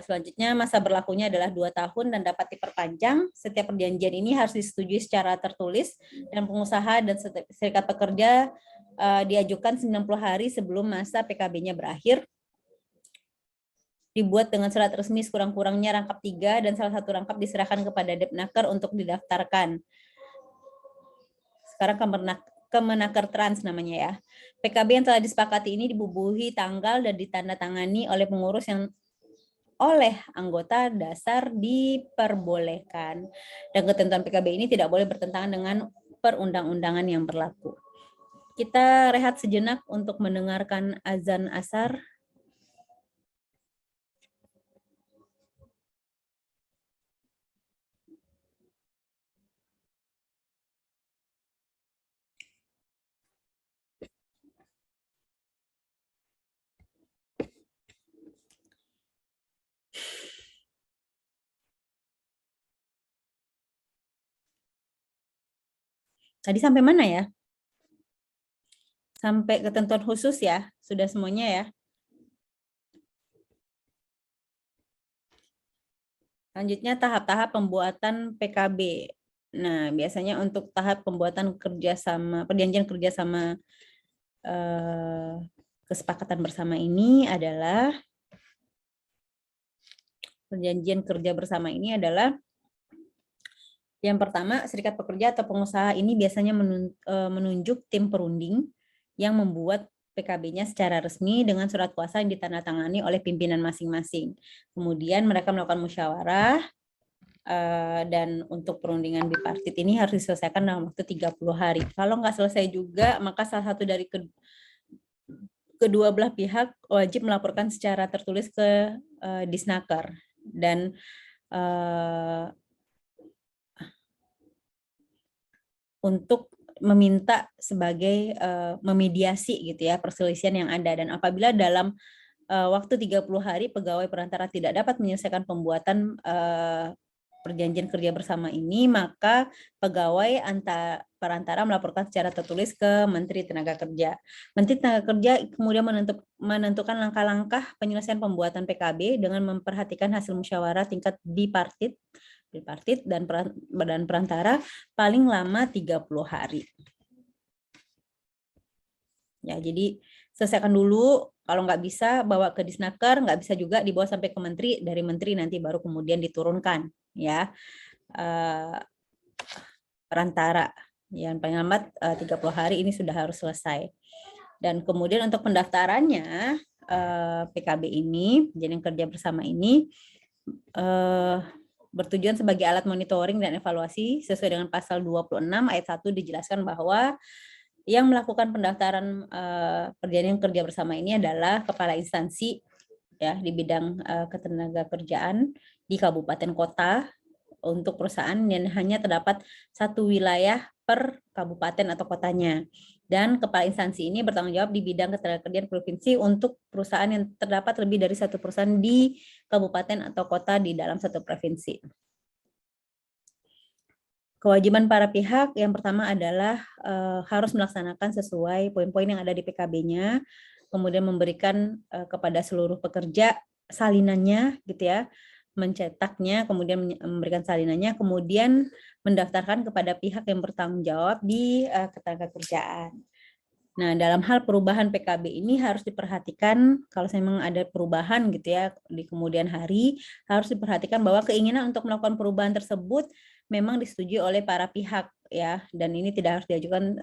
selanjutnya masa berlakunya adalah 2 tahun dan dapat diperpanjang. Setiap perjanjian ini harus disetujui secara tertulis dan pengusaha dan serikat pekerja diajukan 90 hari sebelum masa PKB-nya berakhir. Dibuat dengan surat resmi sekurang-kurangnya rangkap 3 dan salah satu rangkap diserahkan kepada Depnaker untuk didaftarkan. Sekarang Kemenaker Trans namanya ya. PKB yang telah disepakati ini dibubuhi tanggal dan ditandatangani oleh pengurus yang oleh anggota dasar diperbolehkan. Dan ketentuan PKB ini tidak boleh bertentangan dengan perundang-undangan yang berlaku. Kita rehat sejenak untuk mendengarkan azan asar. Tadi sampai mana ya? Sampai ketentuan khusus ya? Sudah semuanya ya? Selanjutnya tahap-tahap pembuatan PKB. Nah, biasanya untuk tahap pembuatan perjanjian kerjasama kesepakatan bersama ini adalah yang pertama, serikat pekerja atau pengusaha ini biasanya menunjuk tim perunding yang membuat PKB-nya secara resmi dengan surat kuasa yang ditandatangani oleh pimpinan masing-masing. Kemudian mereka melakukan musyawarah dan untuk perundingan bipartit ini harus diselesaikan dalam waktu 30 hari. Kalau nggak selesai juga, maka salah satu dari kedua belah pihak wajib melaporkan secara tertulis ke Disnaker dan untuk meminta sebagai memediasi gitu ya perselisihan yang ada. Dan apabila dalam waktu 30 hari pegawai perantara tidak dapat menyelesaikan pembuatan perjanjian kerja bersama ini, maka pegawai perantara melaporkan secara tertulis ke Menteri Tenaga Kerja. Menteri Tenaga Kerja kemudian menentukan langkah-langkah penyelesaian pembuatan PKB dengan memperhatikan hasil musyawarah tingkat bipartit dan badan perantara paling lama 30 hari. Ya, jadi selesaikan dulu. Kalau nggak bisa, bawa ke Disnaker, nggak bisa juga dibawa sampai ke menteri, dari menteri nanti baru kemudian diturunkan, ya. Perantara, yang paling lambat 30 hari ini sudah harus selesai. Dan kemudian untuk pendaftarannya, PKB ini, perjanjian kerja bersama ini, bertujuan sebagai alat monitoring dan evaluasi sesuai dengan pasal 26 ayat 1 dijelaskan bahwa yang melakukan pendaftaran perjanjian kerja bersama ini adalah kepala instansi ya di bidang ketenagakerjaan di kabupaten kota untuk perusahaan yang hanya terdapat satu wilayah per kabupaten atau kotanya. Dan kepala instansi ini bertanggung jawab di bidang ketenagakerjaan provinsi untuk perusahaan yang terdapat lebih dari satu perusahaan di kabupaten atau kota di dalam satu provinsi. Kewajiban para pihak yang pertama adalah harus melaksanakan sesuai poin-poin yang ada di PKB-nya, kemudian memberikan kepada seluruh pekerja salinannya, gitu ya, mencetaknya, kemudian memberikan salinannya, kemudian mendaftarkan kepada pihak yang bertanggung jawab di ketenagakerjaan. Nah, dalam hal perubahan PKB ini harus diperhatikan kalau memang ada perubahan gitu ya di kemudian hari, harus diperhatikan bahwa keinginan untuk melakukan perubahan tersebut memang disetujui oleh para pihak ya, dan ini tidak harus diajukan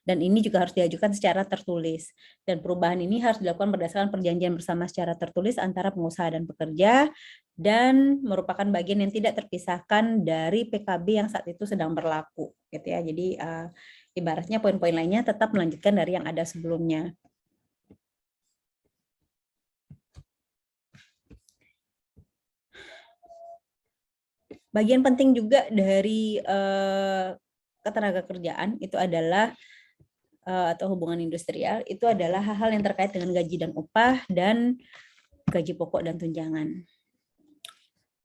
dan ini juga harus diajukan secara tertulis. Dan perubahan ini harus dilakukan berdasarkan perjanjian bersama secara tertulis antara pengusaha dan pekerja dan merupakan bagian yang tidak terpisahkan dari PKB yang saat itu sedang berlaku gitu ya. Jadi ibaratnya poin-poin lainnya tetap melanjutkan dari yang ada sebelumnya. Bagian penting juga dari ketenagakerjaan itu adalah atau hubungan industrial itu adalah hal-hal yang terkait dengan gaji dan upah dan gaji pokok dan tunjangan.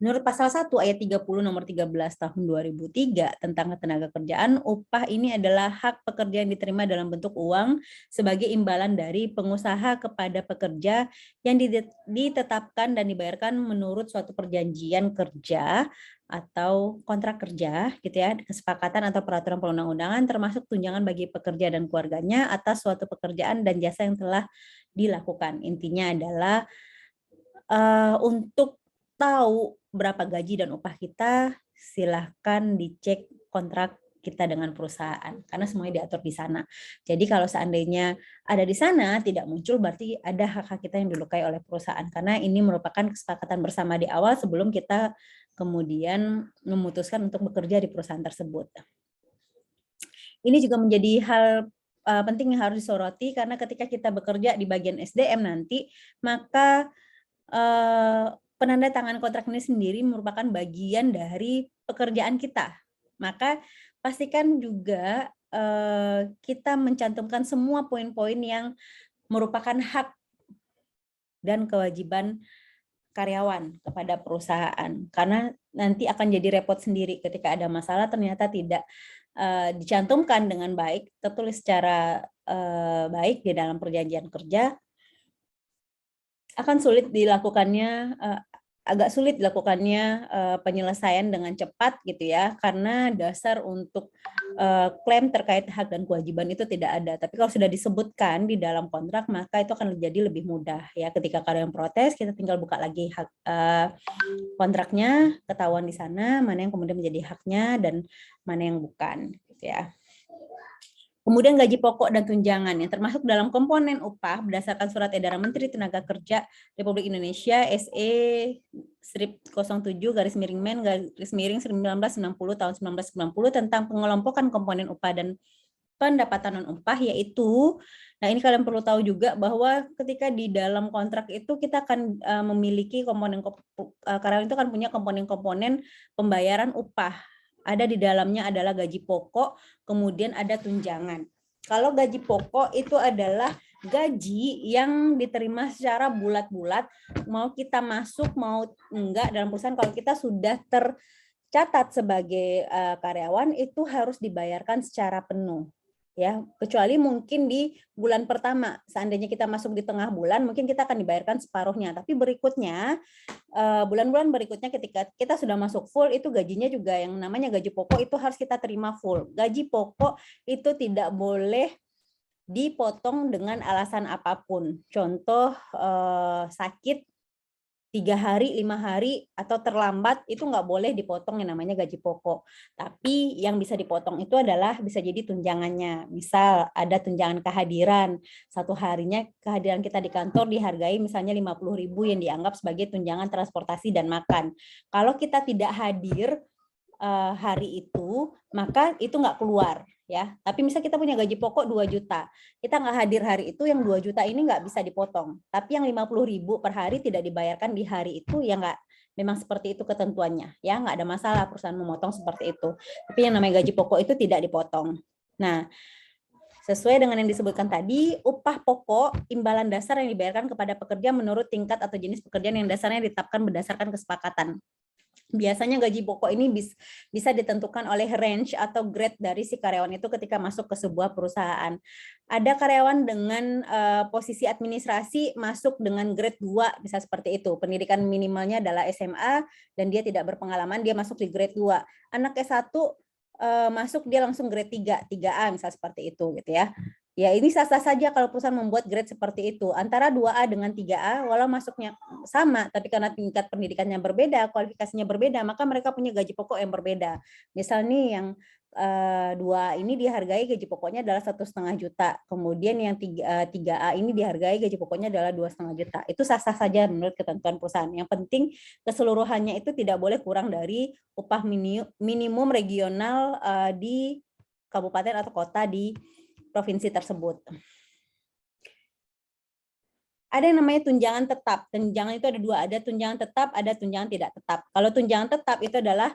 Menurut pasal 1 ayat 30 nomor 13 tahun 2003 tentang ketenagakerjaan, upah ini adalah hak pekerja yang diterima dalam bentuk uang sebagai imbalan dari pengusaha kepada pekerja yang ditetapkan dan dibayarkan menurut suatu perjanjian kerja atau kontrak kerja gitu ya, kesepakatan atau peraturan perundang-undangan termasuk tunjangan bagi pekerja dan keluarganya atas suatu pekerjaan dan jasa yang telah dilakukan. Intinya adalah untuk tahu berapa gaji dan upah kita, silahkan dicek kontrak kita dengan perusahaan karena semuanya diatur di sana. Jadi kalau seandainya ada di sana tidak muncul berarti ada hak-hak kita yang dilukai oleh perusahaan karena ini merupakan kesepakatan bersama di awal sebelum kita kemudian memutuskan untuk bekerja di perusahaan tersebut. Ini juga menjadi hal penting yang harus disoroti karena ketika kita bekerja di bagian SDM nanti maka penandatangan kontrak ini sendiri merupakan bagian dari pekerjaan kita. Maka pastikan juga kita mencantumkan semua poin-poin yang merupakan hak dan kewajiban karyawan kepada perusahaan. Karena nanti akan jadi repot sendiri ketika ada masalah ternyata tidak dicantumkan dengan baik, tertulis secara baik di dalam perjanjian kerja, akan sulit dilakukannya, agak sulit dilakukannya penyelesaian dengan cepat gitu ya, karena dasar untuk klaim terkait hak dan kewajiban itu tidak ada. Tapi kalau sudah disebutkan di dalam kontrak, maka itu akan jadi lebih mudah ya. Ketika karyawan protes, kita tinggal buka lagi hak kontraknya, ketahuan di sana mana yang kemudian menjadi haknya dan mana yang bukan gitu ya. Kemudian gaji pokok dan tunjangan yang termasuk dalam komponen upah berdasarkan Surat Edaran Menteri Tenaga Kerja Republik Indonesia SE/Men/1990 tahun 1990 tentang pengelompokan komponen upah dan pendapatan non upah, yaitu, nah ini kalian perlu tahu juga bahwa ketika di dalam kontrak itu kita akan memiliki komponen karyawan itu kan punya komponen-komponen pembayaran upah. Ada di dalamnya adalah gaji pokok, kemudian ada tunjangan. Kalau gaji pokok itu adalah gaji yang diterima secara bulat-bulat, mau kita masuk mau enggak dalam perusahaan, kalau kita sudah tercatat sebagai karyawan itu harus dibayarkan secara penuh. Ya, kecuali mungkin di bulan pertama, seandainya kita masuk di tengah bulan, mungkin kita akan dibayarkan separuhnya. Tapi berikutnya, bulan-bulan berikutnya ketika kita sudah masuk full, itu gajinya juga yang namanya gaji pokok itu harus kita terima full. Gaji pokok itu tidak boleh dipotong dengan alasan apapun. Contoh sakit 3 hari, 5 hari, atau terlambat, itu nggak boleh dipotong yang namanya gaji pokok. Tapi yang bisa dipotong itu adalah bisa jadi tunjangannya. Misal ada tunjangan kehadiran, satu harinya kehadiran kita di kantor dihargai misalnya 50.000 yang dianggap sebagai tunjangan transportasi dan makan. Kalau kita tidak hadir hari itu, maka itu nggak keluar. Ya, tapi misal kita punya gaji pokok 2 juta, kita nggak hadir hari itu, yang 2 juta ini nggak bisa dipotong. Tapi yang 50.000 per hari tidak dibayarkan di hari itu, ya nggak, memang seperti itu ketentuannya. Ya, nggak ada masalah perusahaan memotong seperti itu. Tapi yang namanya gaji pokok itu tidak dipotong. Nah, sesuai dengan yang disebutkan tadi, upah pokok imbalan dasar yang dibayarkan kepada pekerja menurut tingkat atau jenis pekerjaan yang dasarnya ditetapkan berdasarkan kesepakatan. Biasanya gaji pokok ini bisa ditentukan oleh range atau grade dari si karyawan itu ketika masuk ke sebuah perusahaan. Ada karyawan dengan posisi administrasi masuk dengan grade 2, bisa seperti itu. Pendidikan minimalnya adalah SMA dan dia tidak berpengalaman, dia masuk di grade 2. Anak S1 masuk dia langsung grade 3, 3A misal seperti itu gitu ya. Ya, ini sah-sah saja kalau perusahaan membuat grade seperti itu. Antara 2A dengan 3A, walau masuknya sama, tapi karena tingkat pendidikannya berbeda, kualifikasinya berbeda, maka mereka punya gaji pokok yang berbeda. Misal nih yang 2A ini dihargai gaji pokoknya adalah 1,5 juta. Kemudian yang 3A ini dihargai gaji pokoknya adalah 2,5 juta. Itu sah-sah saja menurut ketentuan perusahaan. Yang penting keseluruhannya itu tidak boleh kurang dari upah minimum regional di kabupaten atau kota di provinsi tersebut. Ada yang namanya tunjangan tetap. Tunjangan itu ada 2, ada tunjangan tetap, ada tunjangan tidak tetap. Kalau tunjangan tetap itu adalah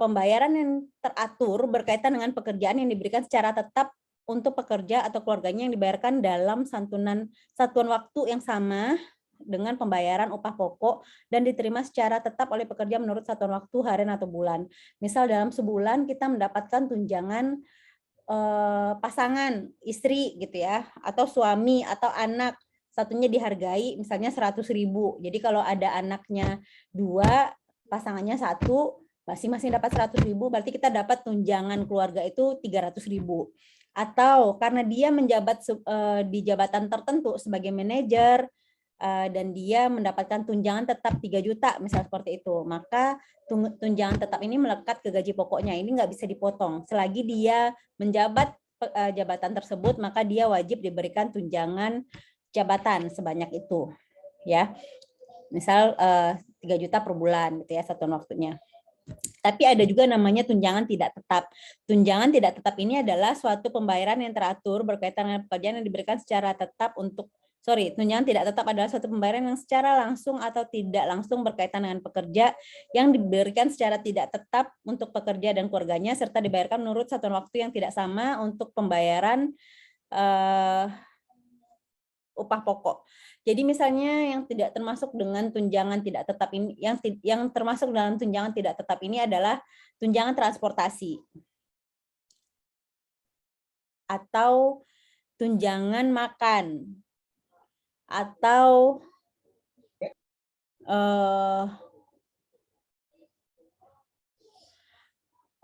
pembayaran yang teratur berkaitan dengan pekerjaan yang diberikan secara tetap untuk pekerja atau keluarganya yang dibayarkan dalam satuan waktu yang sama dengan pembayaran upah pokok dan diterima secara tetap oleh pekerja menurut satuan waktu, harian atau bulan. Misal dalam sebulan kita mendapatkan tunjangan pasangan, istri gitu ya, atau suami atau anak, satunya dihargai misalnya 100.000. Jadi kalau ada anaknya 2, pasangannya 1, masing-masing dapat 100.000, berarti kita dapat tunjangan keluarga itu 300.000. Atau karena dia menjabat di jabatan tertentu sebagai manajer dan dia mendapatkan tunjangan tetap 3 juta, misal seperti itu, maka tunjangan tetap ini melekat ke gaji pokoknya, ini nggak bisa dipotong. Selagi dia menjabat jabatan tersebut, maka dia wajib diberikan tunjangan jabatan sebanyak itu. Ya, misal 3 juta per bulan gitu ya satuan waktunya. Tapi ada juga namanya tunjangan tidak tetap. Tunjangan tidak tetap ini adalah suatu pembayaran yang teratur berkaitan dengan pekerjaan yang diberikan secara tetap tunjangan tidak tetap adalah suatu pembayaran yang secara langsung atau tidak langsung berkaitan dengan pekerja yang diberikan secara tidak tetap untuk pekerja dan keluarganya serta dibayarkan menurut satuan waktu yang tidak sama untuk pembayaran upah pokok. Jadi misalnya yang tidak termasuk dengan tunjangan tidak tetap ini, yang termasuk dalam tunjangan tidak tetap ini adalah tunjangan transportasi atau tunjangan makan atau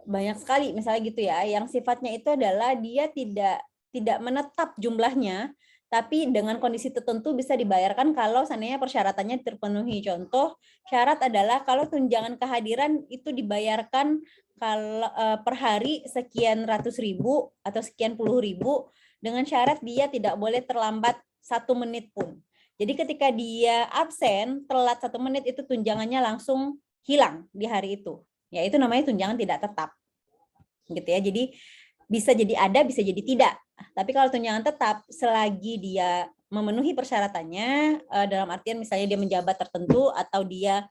banyak sekali misalnya gitu ya, yang sifatnya itu adalah dia tidak menetap jumlahnya, tapi dengan kondisi tertentu bisa dibayarkan kalau seandainya persyaratannya terpenuhi. Contoh syarat adalah kalau tunjangan kehadiran itu dibayarkan kalau per hari sekian ratus ribu atau sekian puluh ribu, dengan syarat dia tidak boleh terlambat 1 menit pun. Jadi ketika dia absen telat 1 menit itu tunjangannya langsung hilang di hari itu. Ya itu namanya tunjangan tidak tetap. Gitu ya. Jadi bisa jadi ada, bisa jadi tidak. Tapi kalau tunjangan tetap selagi dia memenuhi persyaratannya dalam artian misalnya dia menjabat tertentu atau dia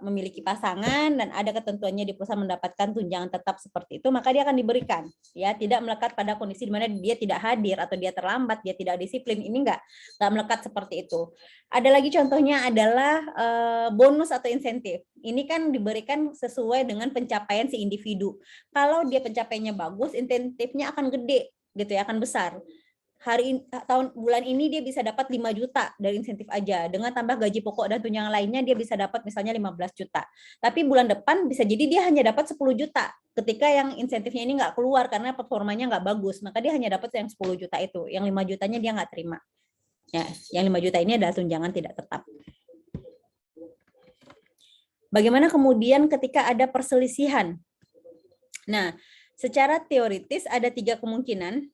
memiliki pasangan dan ada ketentuannya di perusahaan mendapatkan tunjangan tetap seperti itu, maka dia akan diberikan, ya, tidak melekat pada kondisi di mana dia tidak hadir atau dia terlambat, dia tidak disiplin. Ini enggak melekat seperti itu. Ada lagi contohnya adalah bonus atau insentif. Ini kan diberikan sesuai dengan pencapaian si individu. Kalau dia pencapaiannya bagus, insentifnya akan gede, gitu ya, akan besar. Bulan ini dia bisa dapat 5 juta dari insentif aja. Dengan tambah gaji pokok dan tunjangan lainnya dia bisa dapat misalnya 15 juta. Tapi bulan depan bisa jadi dia hanya dapat 10 juta. Ketika yang insentifnya ini nggak keluar karena performanya nggak bagus, maka dia hanya dapat yang 10 juta itu. Yang 5 jutanya dia nggak terima. Ya, yang 5 juta ini adalah tunjangan tidak tetap. Bagaimana kemudian ketika ada perselisihan? Nah, secara teoritis ada 3 kemungkinan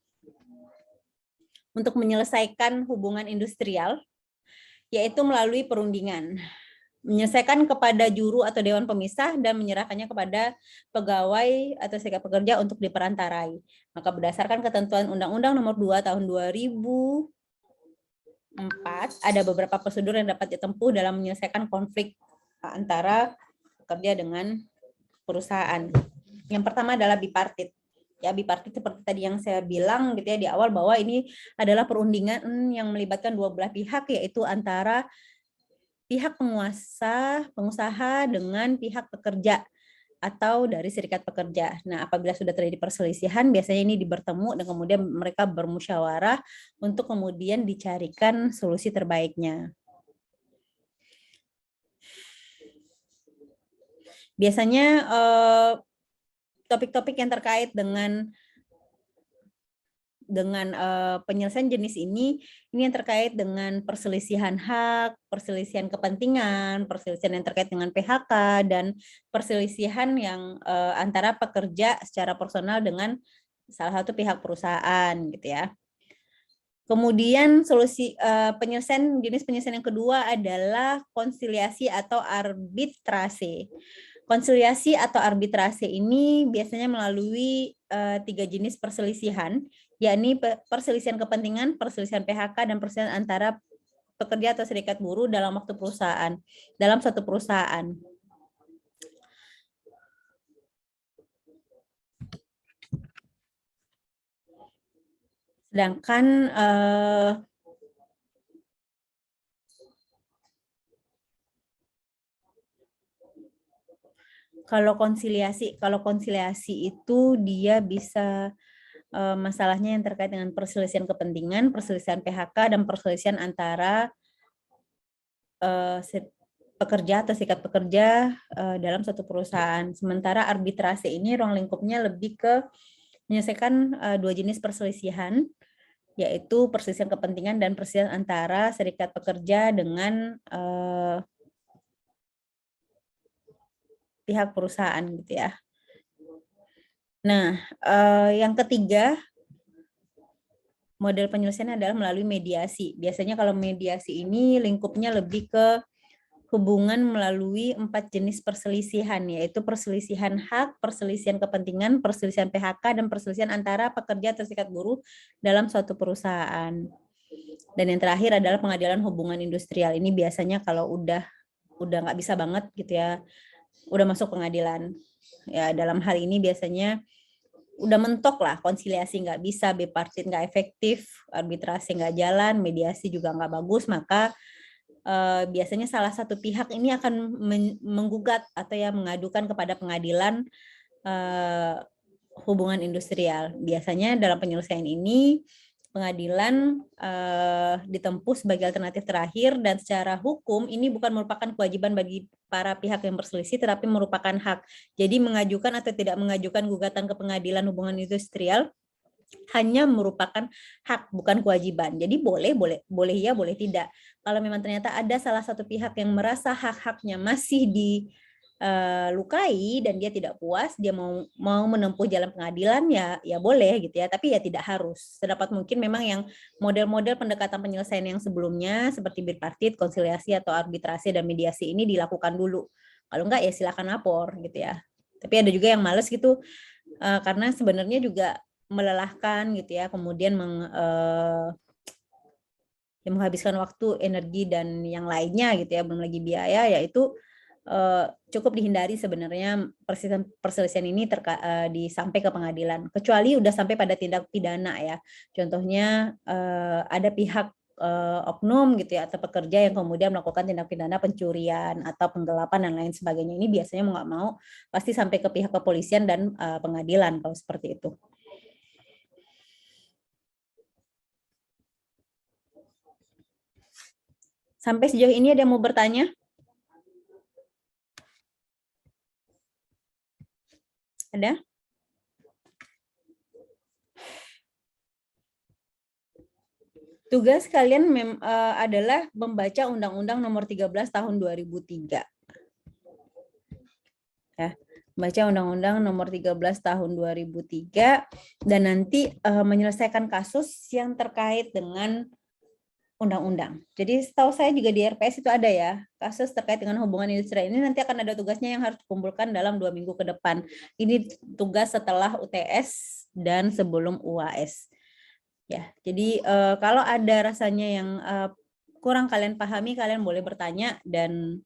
untuk menyelesaikan hubungan industrial, yaitu melalui perundingan. Menyelesaikan kepada juru atau dewan pemisah dan menyerahkannya kepada pegawai atau serikat pekerja untuk diperantarai. Maka berdasarkan ketentuan Undang-Undang Nomor 2 Tahun 2004, ada beberapa prosedur yang dapat ditempuh dalam menyelesaikan konflik antara pekerja dengan perusahaan. Yang pertama adalah bipartit. Ya, bipartit seperti tadi yang saya bilang gitu ya di awal, bahwa ini adalah perundingan yang melibatkan dua belah pihak, yaitu antara pihak pengusaha dengan pihak pekerja atau dari serikat pekerja. Nah, apabila sudah terjadi perselisihan, biasanya ini bertemu dan kemudian mereka bermusyawarah untuk kemudian dicarikan solusi terbaiknya. Biasanya topik-topik yang terkait dengan penyelesaian jenis ini yang terkait dengan perselisihan hak, perselisihan kepentingan, perselisihan yang terkait dengan PHK, dan perselisihan yang antara pekerja secara personal dengan salah satu pihak perusahaan gitu ya. Kemudian penyelesaian jenis penyelesaian yang kedua adalah konsiliasi atau arbitrase. Konsiliasi atau arbitrase ini biasanya melalui 3 jenis perselisihan, yakni perselisihan kepentingan, perselisihan PHK, dan perselisihan antara pekerja atau serikat buruh dalam satu perusahaan. Sedangkan kalau konsiliasi itu dia bisa masalahnya yang terkait dengan perselisihan kepentingan, perselisihan PHK, dan perselisihan antara pekerja atau serikat pekerja dalam satu perusahaan. Sementara arbitrase ini ruang lingkupnya lebih ke menyelesaikan 2 jenis perselisihan, yaitu perselisihan kepentingan dan perselisihan antara serikat pekerja dengan pihak perusahaan gitu ya. Nah, yang ketiga model penyelesaian adalah melalui mediasi. Biasanya kalau mediasi ini lingkupnya lebih ke hubungan melalui 4 jenis perselisihan, yaitu perselisihan hak, perselisihan kepentingan, perselisihan PHK, dan perselisihan antara pekerja atau serikat buruh dalam suatu perusahaan. Dan yang terakhir adalah pengadilan hubungan industrial. Ini biasanya kalau udah nggak bisa banget gitu ya, udah masuk pengadilan. Ya, dalam hal ini biasanya udah mentok lah, konsiliasi nggak bisa, bipartit nggak efektif, arbitrasi nggak jalan, mediasi juga nggak bagus, maka biasanya salah satu pihak ini akan menggugat atau ya mengadukan kepada pengadilan hubungan industrial. Biasanya dalam penyelesaian ini pengadilan ditempuh sebagai alternatif terakhir, dan secara hukum ini bukan merupakan kewajiban bagi para pihak yang berselisih, tetapi merupakan hak. Jadi mengajukan atau tidak mengajukan gugatan ke pengadilan hubungan industrial hanya merupakan hak, bukan kewajiban. Jadi boleh ya, boleh tidak. Kalau memang ternyata ada salah satu pihak yang merasa hak-haknya masih dilukai dan dia tidak puas, dia mau menempuh jalan pengadilan, ya boleh gitu ya, tapi ya tidak harus. Sedapat mungkin memang yang model-model pendekatan penyelesaian yang sebelumnya seperti bipartit, konsiliasi atau arbitrasi dan mediasi ini dilakukan dulu. Kalau enggak ya silakan lapor gitu ya. Tapi ada juga yang males gitu, karena sebenarnya juga melelahkan gitu ya, kemudian menghabiskan waktu, energi, dan yang lainnya gitu ya, belum lagi biaya, yaitu cukup dihindari sebenarnya perselisihan ini sampai ke pengadilan, kecuali udah sampai pada tindak pidana ya. Contohnya ada pihak oknum gitu ya atau pekerja yang kemudian melakukan tindak pidana pencurian atau penggelapan dan lain sebagainya. Ini biasanya mau nggak mau pasti sampai ke pihak kepolisian dan pengadilan kalau seperti itu. Sampai sejauh ini ada yang mau bertanya? Ada? Tugas kalian adalah membaca Undang-Undang Nomor 13 Tahun 2003. Ya, baca Undang-Undang Nomor 13 Tahun 2003 dan nanti menyelesaikan kasus yang terkait dengan undang-undang. Jadi setahu saya juga di RPS itu ada ya, kasus terkait dengan hubungan industrial. Ini nanti akan ada tugasnya yang harus dikumpulkan dalam 2 minggu ke depan. Ini tugas setelah UTS dan sebelum UAS. Ya, jadi kalau ada rasanya yang kurang kalian pahami, kalian boleh bertanya dan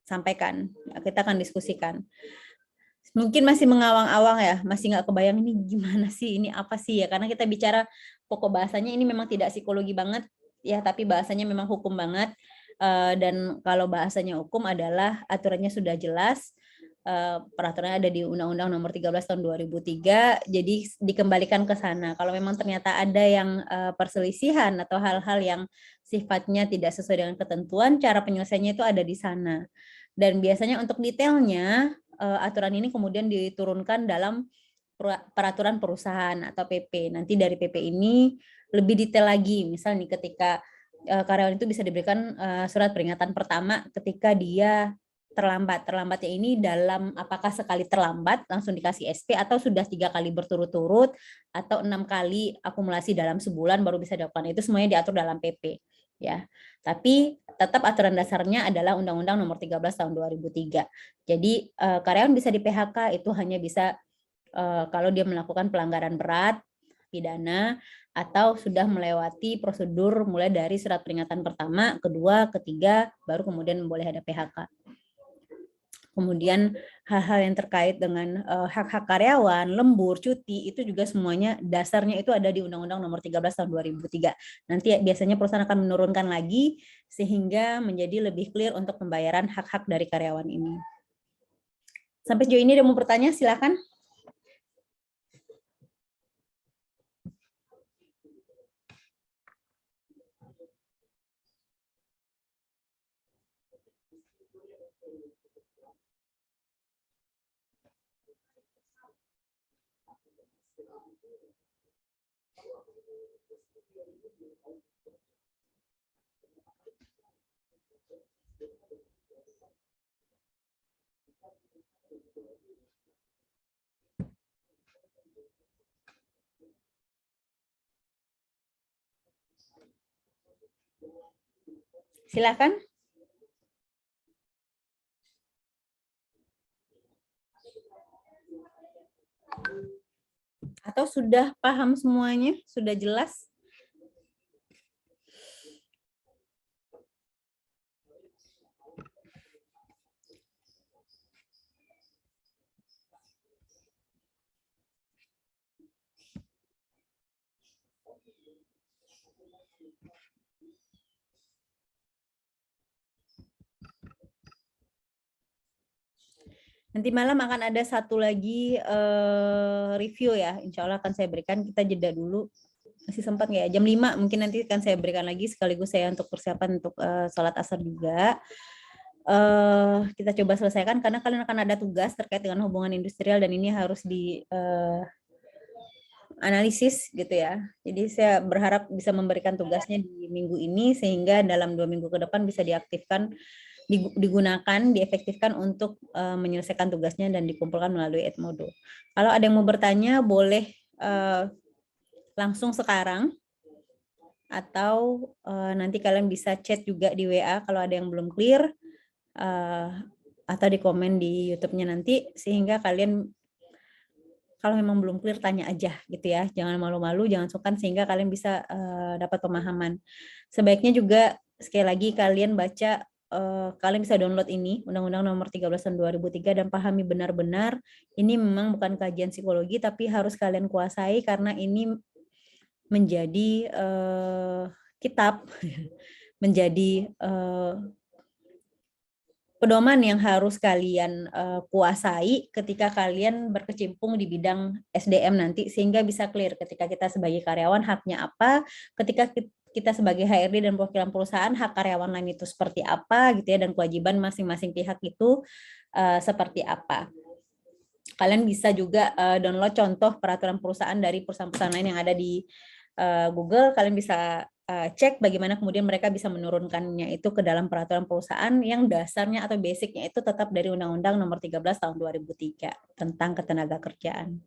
sampaikan. Kita akan diskusikan. Mungkin masih mengawang-awang ya, masih nggak kebayang ini gimana sih, ini apa sih ya, karena kita bicara pokok bahasanya ini memang tidak psikologi banget ya, tapi bahasanya memang hukum banget. Dan kalau bahasanya hukum adalah aturannya sudah jelas, peraturannya ada di Undang-Undang Nomor 13 Tahun 2003, jadi dikembalikan ke sana. Kalau memang ternyata ada yang perselisihan atau hal-hal yang sifatnya tidak sesuai dengan ketentuan, cara penyelesaiannya itu ada di sana. Dan biasanya untuk detailnya, aturan ini kemudian diturunkan dalam peraturan perusahaan atau PP. Nanti dari PP ini lebih detail lagi. Misal nih ketika karyawan itu bisa diberikan surat peringatan pertama ketika dia terlambat. Terlambatnya ini dalam apakah sekali terlambat langsung dikasih SP atau sudah 3 kali berturut-turut atau 6 kali akumulasi dalam sebulan baru bisa dilakukan. Itu semuanya diatur dalam PP. Ya, tapi tetap aturan dasarnya adalah Undang-Undang Nomor 13 Tahun 2003. Jadi karyawan bisa di PHK itu hanya bisa kalau dia melakukan pelanggaran berat, pidana, atau sudah melewati prosedur mulai dari surat peringatan pertama, kedua, ketiga, baru kemudian boleh ada PHK. Kemudian hal-hal yang terkait dengan hak-hak karyawan, lembur, cuti, itu juga semuanya dasarnya itu ada di Undang-Undang Nomor 13 Tahun 2003. Nanti biasanya perusahaan akan menurunkan lagi sehingga menjadi lebih clear untuk pembayaran hak-hak dari karyawan ini. Sampai sejauh ini ada mau bertanya, silakan. Silakan. Atau sudah paham semuanya? Sudah jelas? Nanti malam akan ada satu lagi review ya, insya Allah akan saya berikan. Kita jeda dulu, masih sempat nggak ya? Jam 5 mungkin nanti akan saya berikan lagi, sekaligus saya untuk persiapan untuk sholat asar juga. Kita coba selesaikan, karena kalian akan ada tugas terkait dengan hubungan industrial, dan ini harus di analisis gitu ya. Jadi saya berharap bisa memberikan tugasnya di minggu ini, sehingga dalam 2 minggu ke depan bisa diaktifkan, digunakan, diefektifkan untuk menyelesaikan tugasnya dan dikumpulkan melalui Edmodo. Kalau ada yang mau bertanya, boleh langsung sekarang, atau nanti kalian bisa chat juga di WA kalau ada yang belum clear, atau di komen di YouTube-nya nanti, sehingga kalian kalau memang belum clear tanya aja gitu ya, jangan malu-malu, jangan sungkan, sehingga kalian bisa dapat pemahaman. Sebaiknya juga sekali lagi kalian baca kalian bisa download ini, Undang-Undang Nomor 13 Tahun 2003 dan pahami benar-benar. Ini memang bukan kajian psikologi, tapi harus kalian kuasai karena ini menjadi kitab, menjadi pedoman yang harus kalian kuasai ketika kalian berkecimpung di bidang SDM nanti, sehingga bisa clear ketika kita sebagai karyawan haknya apa, ketika kita sebagai HRD dan perwakilan perusahaan hak karyawan lain itu seperti apa gitu ya, dan kewajiban masing-masing pihak itu seperti apa. Kalian bisa juga download contoh peraturan perusahaan dari perusahaan-perusahaan lain yang ada di Google. Kalian bisa cek bagaimana kemudian mereka bisa menurunkannya itu ke dalam peraturan perusahaan yang dasarnya atau basicnya itu tetap dari Undang-Undang Nomor 13 Tahun 2003 tentang ketenagakerjaan.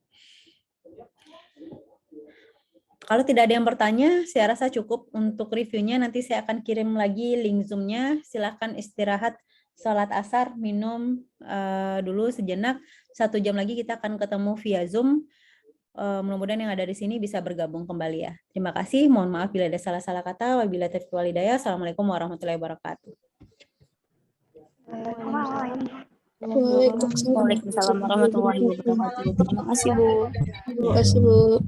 Kalau tidak ada yang bertanya, saya rasa cukup untuk reviewnya. Nanti saya akan kirim lagi link Zoom-nya. Silakan istirahat, sholat asar, minum dulu sejenak. 1 jam lagi kita akan ketemu via Zoom. Mudah-mudahan yang ada di sini bisa bergabung kembali ya. Terima kasih. Mohon maaf bila ada salah-salah kata. Wabillahi taufiq wal hidayah. Assalamualaikum warahmatullahi wabarakatuh. Waalaikumsalam warahmatullahi wabarakatuh. Terima kasih, Bu. Terima kasih, Bu.